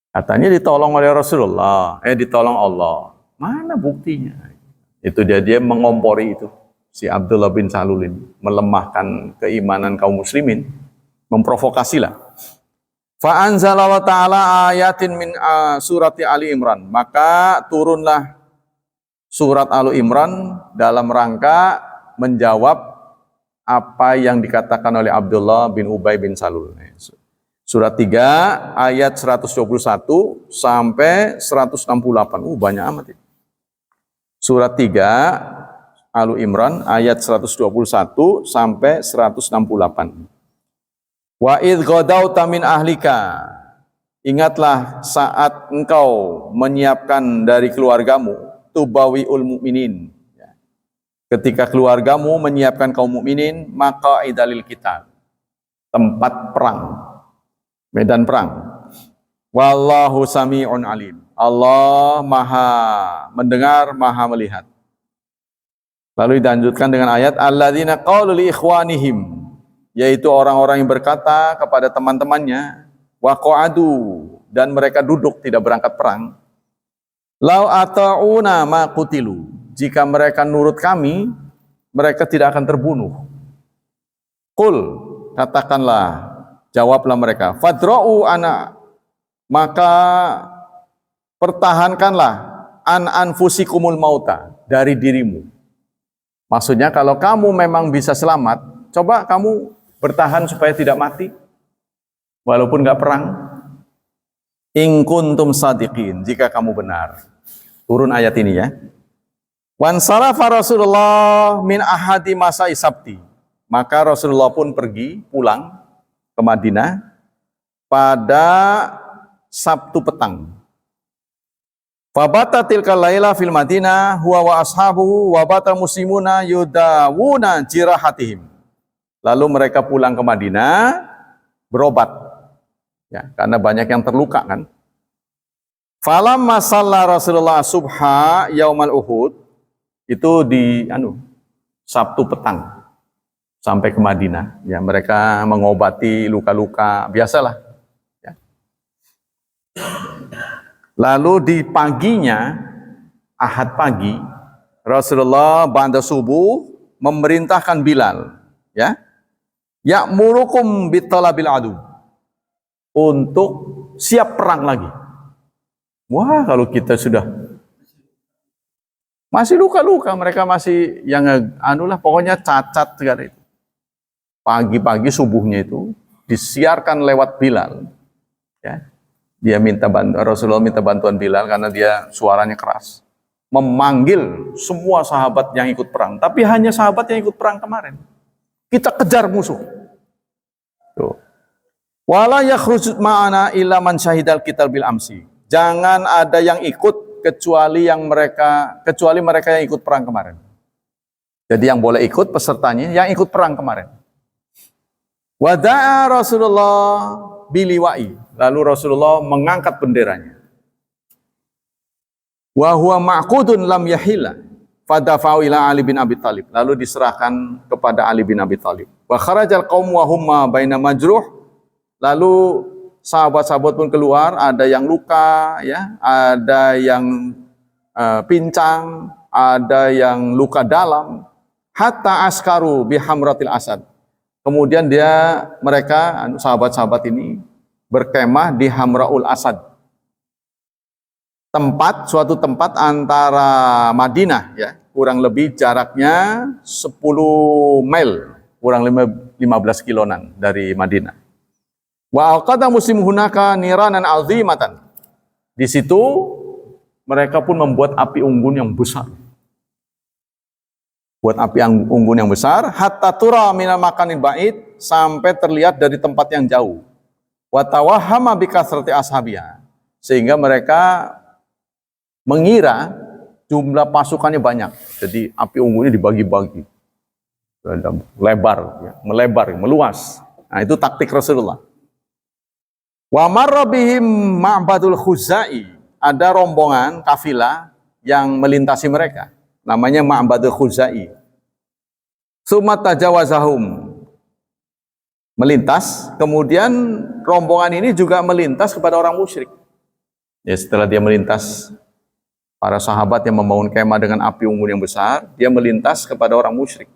Katanya ditolong oleh Rasulullah, ditolong Allah. Mana buktinya? Itu dia mengompori itu. Si Abdullah bin Salul ini melemahkan keimanan kaum muslimin, memprovokasilah. Fa anzalallahu ta'ala ayatin min surati Ali Imran. Maka turunlah surat Ali Imran dalam rangka menjawab apa yang dikatakan oleh Abdullah bin Ubay bin Salul. Surat 3 ayat 121 sampai 168. Banyak amat itu. Surat 3 Ali Imran ayat 121 sampai 168. Wa idh ghadawta min ahlika. Ingatlah saat engkau menyiapkan dari keluargamu tubawiul mukminin. Ketika keluargamu menyiapkan kaum mukminin maka idalil kitab. Tempat perang. Medan perang. Wallahu sami'un alim. Allah maha mendengar, maha melihat. Lalu dilanjutkan dengan ayat alladzina qalu li ikhwanihim, yaitu orang-orang yang berkata kepada teman-temannya, wa qa'adu, dan mereka duduk tidak berangkat perang. Lau ata'una ma qutilu, jika mereka nurut kami, mereka tidak akan terbunuh. Qul, katakanlah, jawablah mereka, fadra'u ana, maka pertahankanlah an anfusikumul mauta, dari dirimu. Maksudnya kalau kamu memang bisa selamat, coba kamu bertahan supaya tidak mati, walaupun nggak perang. In kuntum sadiqin, jika kamu benar. Turun ayat ini ya. Wan sarafa Rasulullah min ahadi masa isabti. Maka Rasulullah pun pergi pulang ke Madinah pada Sabtu petang. Fabata tilkal laila fil Madinah huwa wa ashabuhu wa bata muslimuna yudawuna jirahatihim. Lalu mereka pulang ke Madinah berobat. Ya, karena banyak yang terluka kan. Falamma shalla Rasulullah subha yaumal Uhud, itu di Sabtu petang sampai ke Madinah. Ya, mereka mengobati luka-luka biasalah. Ya. Lalu di paginya, Ahad pagi, Rasulullah ba'da subuh memerintahkan Bilal, ya, ya'murukum bitalabil adu, untuk siap perang lagi. Wah, kalau kita sudah masih luka-luka, mereka masih yang pokoknya cacat segala itu. Pagi-pagi subuhnya itu disiarkan lewat Bilal, ya. Dia minta Rasulullah minta bantuan Bilal karena dia suaranya keras, memanggil semua sahabat yang ikut perang. Tapi hanya sahabat yang ikut perang kemarin. Kita kejar musuh. Tuh. Wala yakhruj ma'ana illa man syahidal qital bil amsi. Jangan ada yang ikut kecuali mereka yang ikut perang kemarin. Jadi yang boleh ikut pesertanya yang ikut perang kemarin. Wada'a Rasulullah biliwa'i. Lalu Rasulullah mengangkat benderanya. Wa huwa ma'qudun lam yahila. Fadafa'u ila Ali bin Abi Thalib. Lalu diserahkan kepada Ali bin Abi Thalib. Wa kharajal qaum wa humma baina majruh. Lalu sahabat-sahabat pun keluar, ada yang luka, ya, ada yang pincang, ada yang luka dalam. Hatta askaru bihamratil asad. Kemudian mereka sahabat-sahabat ini berkemah di Hamraul Asad. Suatu tempat antara Madinah, ya, kurang lebih jaraknya 10 mil, kurang 15 kilonan dari Madinah. Wa aqada muslim hunaka niranan azimatan. Di situ mereka pun membuat api unggun yang besar. Buat api unggun yang besar hatta tura minal makanil ba'id, sampai terlihat dari tempat yang jauh. Wa tawahhama bi kasrati ashabiha, sehingga mereka mengira jumlah pasukannya banyak. Jadi api unggunnya dibagi-bagi. Lebar, ya, melebar, meluas. Nah, itu taktik Rasulullah. Wa marra bihim Ma'badul Khuzai, ada rombongan kafilah yang melintasi mereka, namanya Ma'badul Khuzai. Summa tajawazahum, melintas, kemudian rombongan ini juga melintas kepada orang musyrik. Ya, setelah dia melintas para sahabat yang membangun kemah dengan api unggun yang besar, dia melintas kepada orang musyrik.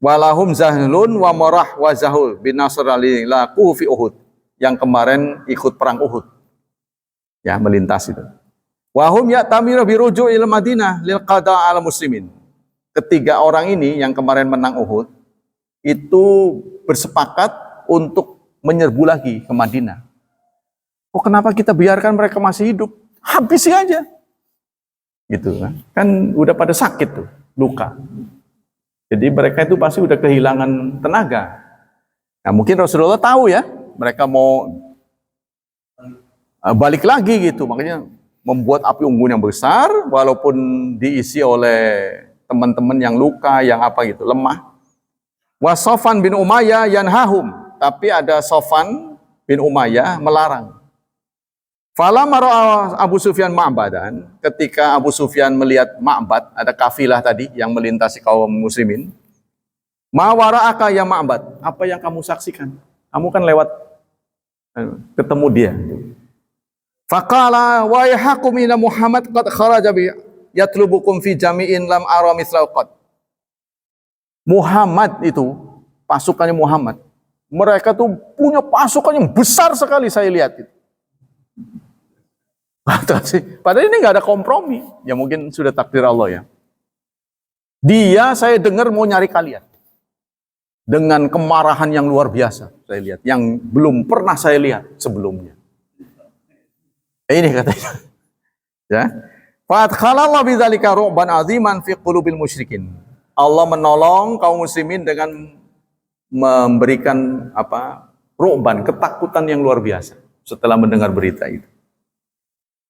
Walahum zahlun wa marah wa zahul bin Nasr laquhu fi Uhud, yang kemarin ikut perang Uhud, ya, melintas itu. Wahum ya'tamiru biruju'il Madinah lil qada' al muslimin. Ketiga orang ini yang kemarin menang Uhud itu bersepakat untuk menyerbu lagi ke Madinah. Oh, kenapa kita biarkan mereka masih hidup? Habisi aja. Gitu kan. Kan udah pada sakit tuh, luka. Jadi mereka itu pasti udah kehilangan tenaga. Nah, mungkin Rasulullah tahu ya, mereka mau balik lagi gitu, makanya membuat api unggun yang besar, walaupun diisi oleh teman-teman yang luka, yang lemah. Wa Sofan bin Umayyah yanhahum, tapi ada Sofan bin Umayyah melarang. Falamma ra'a Abu Sufyan Ma'badan, ketika Abu Sufyan melihat Ma'bad, ada kafilah tadi yang melintasi kaum muslimin. Ma wara'aka ya Ma'bad, apa yang kamu saksikan? Kamu kan lewat ketemu dia. Faqala wa yahakum ila Muhammad qad kharaja bi yatlubukum fi jami'in lam ara mithlau qad. Muhammad itu, pasukannya Muhammad, mereka tuh punya pasukan yang besar sekali, saya lihat itu. Padahal ini nggak ada kompromi. Ya mungkin sudah takdir Allah ya. Dia, saya dengar mau nyari kalian. Dengan kemarahan yang luar biasa, saya lihat. Yang belum pernah saya lihat sebelumnya. Ini katanya. Ya. Fa'adkhalallahu bidzalika ru'ban 'aziman fi qulubil musyrikin. Allah menolong kaum muslimin dengan memberikan ru'ban, ketakutan yang luar biasa setelah mendengar berita itu.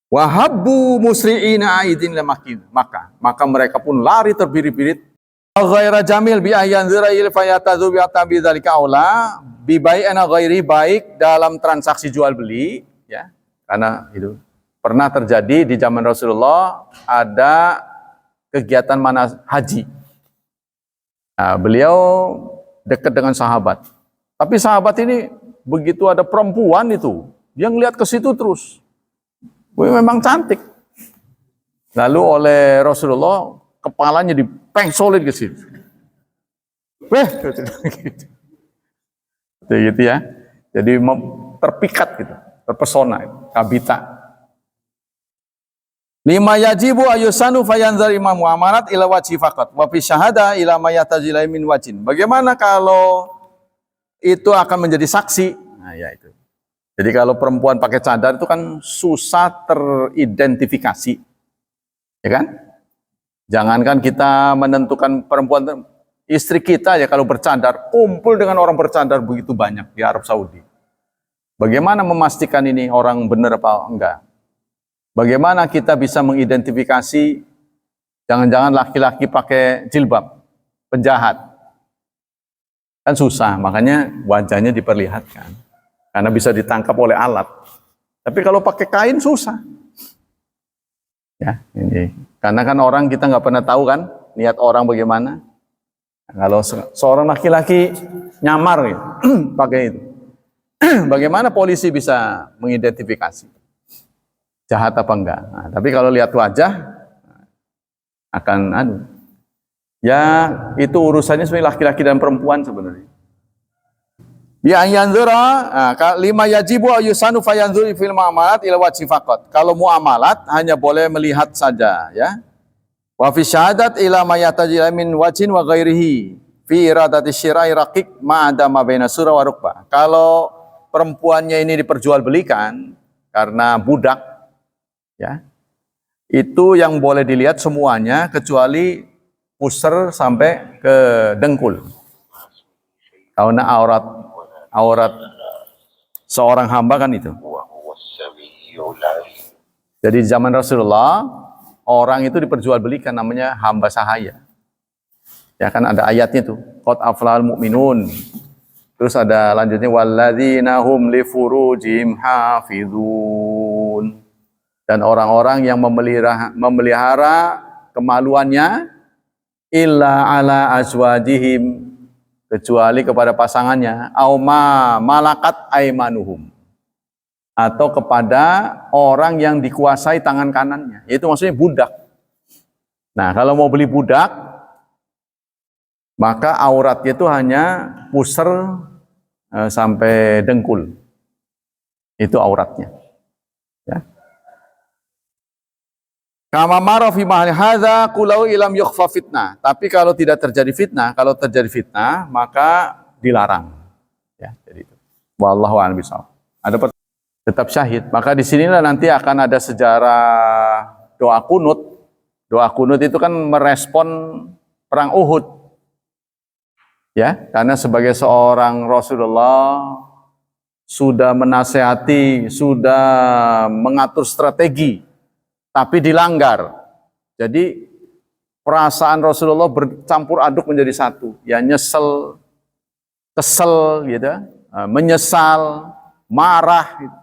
Wahabbu musri'ina aidin lamakin, maka mereka pun lari terbirit-birit. Ghaira jamil bi ayanzira'il fayatadzu bi atabi dzalika aula bi bai'ana ghairi, baik dalam transaksi jual beli, ya, karena itu Pernah terjadi di zaman Rasulullah ada kegiatan haji. Nah, beliau dekat dengan sahabat. Tapi sahabat ini begitu ada perempuan itu, dia ngelihat ke situ terus. Memang cantik. Lalu oleh Rasulullah kepalanya dipengsolin ke situ. Gitu ya. Jadi terpikat gitu, terpesona, kabita. Lima yajibu ayusanu fayanzar imam muamalat ila wajhi faqat wa fi syahada ila mayatazilai min wajin. Bagaimana kalau itu akan menjadi saksi? Nah, ya itu. Jadi kalau perempuan pakai cadar itu kan susah teridentifikasi. Ya kan? Jangankan kita menentukan perempuan, istri kita ya kalau bercadar, kumpul dengan orang bercadar begitu banyak di Arab Saudi. Bagaimana memastikan ini orang benar apa enggak? Bagaimana kita bisa mengidentifikasi jangan-jangan laki-laki pakai jilbab, penjahat? Kan susah, makanya wajahnya diperlihatkan. Karena bisa ditangkap oleh alat. Tapi kalau pakai kain susah. Ya, ini. Karena kan orang kita nggak pernah tahu kan, niat orang bagaimana. Kalau seorang laki-laki nyamar ya, pakai itu. Bagaimana polisi bisa mengidentifikasi? Jahat apa enggak. Nah, tapi kalau lihat wajah akan ya itu urusannya sebenarnya laki-laki dan perempuan sebenarnya. Ya yanzura lima yajibu ayusanu fayanzuri fil muamalat ila wajhi faqat. Kalau muamalat hanya boleh melihat saja ya. Wa fi syahadat ila mayatajila min wajhin wa ghairihi fi iradati syira'i raqiq ma'ada ma baina surah wa rukbah. Kalau perempuannya ini diperjualbelikan karena budak ya, itu yang boleh dilihat semuanya kecuali pusar sampai ke dengkul. Karena aurat seorang hamba kan itu. Jadi zaman Rasulullah orang itu diperjualbelikan namanya hamba sahaya. Ya kan ada ayatnya tuh, qad aflahal mu'minun. Terus ada lanjutnya walladzina hum li furujihim hafizun. Dan orang-orang yang memelihara kemaluannya illa ala azwajihim, kecuali kepada pasangannya, au ma malakat aimanuhum, atau kepada orang yang dikuasai tangan kanannya, itu maksudnya budak. Nah, kalau mau beli budak, maka auratnya itu hanya pusar sampai dengkul. Itu auratnya. Ya. Kama mara fi mahali hadza qulau ilam yukhfa fitnah. Tapi kalau tidak terjadi fitnah, kalau terjadi fitnah maka dilarang. Ya, jadi itu. Wallahu a'lam bishawab. Ada tetap syahid. Maka di sinilah nanti akan ada sejarah doa kunut. Doa kunut itu kan merespon perang Uhud. Ya, karena sebagai seorang Rasulullah sudah menasehati, sudah mengatur strategi, tapi dilanggar. Jadi perasaan Rasulullah bercampur aduk menjadi satu. Ya nyesel, kesel, gitu, menyesal, marah, gitu.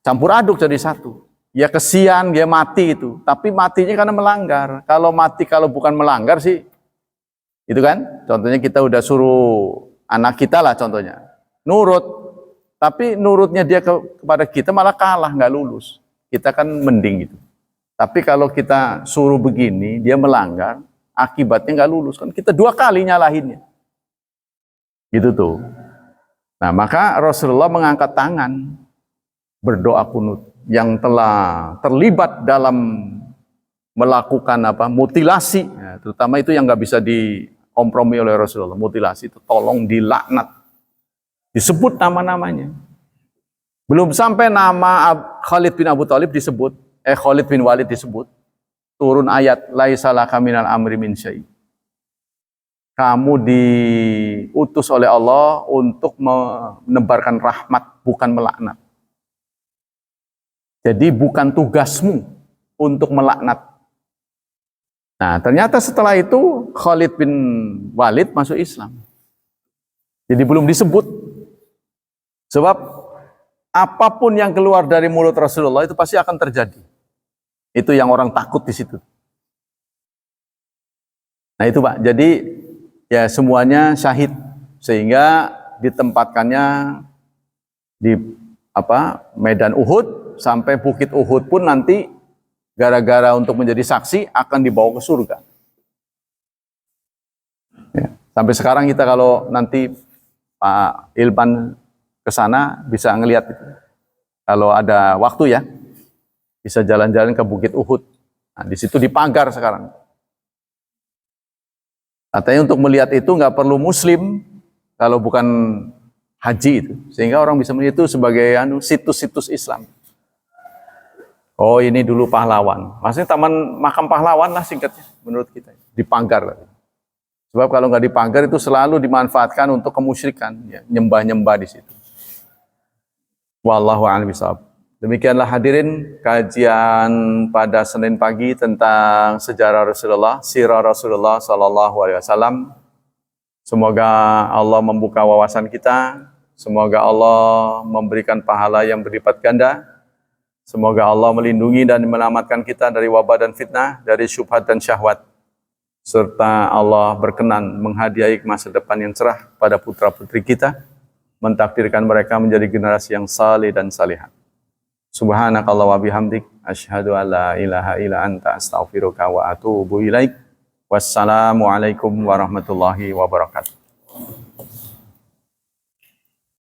Campur aduk jadi satu. Ya kesian, dia mati itu. Tapi matinya karena melanggar. Kalau mati kalau bukan melanggar sih, itu kan. Contohnya kita udah suruh anak kita lah contohnya, nurut. Tapi nurutnya dia kepada kita malah kalah, nggak lulus. Kita kan mending gitu. Tapi kalau kita suruh begini, dia melanggar, akibatnya nggak lulus. Kan kita dua kali nyalahinnya. Gitu tuh. Nah, maka Rasulullah mengangkat tangan, berdoa kunut. Yang telah terlibat dalam melakukan mutilasi. Ya, terutama itu yang nggak bisa dikompromi oleh Rasulullah. Mutilasi itu tolong dilaknat. Disebut nama-namanya. Belum sampai nama Khalid bin Abu Thalib disebut, Khalid bin Walid disebut, turun ayat laisa laka minal amri min syai'. Kamu diutus oleh Allah untuk menebarkan rahmat, bukan melaknat. Jadi bukan tugasmu untuk melaknat. Nah, ternyata setelah itu Khalid bin Walid masuk Islam. Jadi belum disebut. Sebab apapun yang keluar dari mulut Rasulullah itu pasti akan terjadi. Itu yang orang takut di situ. Nah itu Pak, jadi ya semuanya syahid sehingga ditempatkannya di Medan Uhud sampai Bukit Uhud pun nanti gara-gara untuk menjadi saksi akan dibawa ke surga. Ya. Sampai sekarang kita kalau nanti Pak Ilman ke sana bisa ngelihat itu. Kalau ada waktu ya, bisa jalan-jalan ke Bukit Uhud. Nah, di situ dipagar sekarang. Katanya untuk melihat itu nggak perlu muslim kalau bukan haji itu, sehingga orang bisa melihat itu sebagai situs-situs Islam. Oh ini dulu pahlawan, maksudnya taman makam pahlawan lah singkatnya menurut kita, dipagar. Sebab kalau nggak dipagar itu selalu dimanfaatkan untuk kemusyrikan, ya, nyembah-nyembah di situ. Wallahu a'lam bishawab. Demikianlah hadirin kajian pada Senin pagi tentang sejarah Rasulullah, sirah Rasulullah Sallallahu Alaihi Wasallam. Semoga Allah membuka wawasan kita, semoga Allah memberikan pahala yang berlipat ganda, semoga Allah melindungi dan menyelamatkan kita dari wabah dan fitnah, dari syubhat dan syahwat, serta Allah berkenan menghadiahi masa depan yang cerah pada putra-putri kita, mentakdirkan mereka menjadi generasi yang saleh dan salihah. Subhanakallah wa bihamdik asyhadu an la ilaha illa anta astaghfiruka wa atubu ilaik. Wassalamualaikum warahmatullahi wabarakatuh.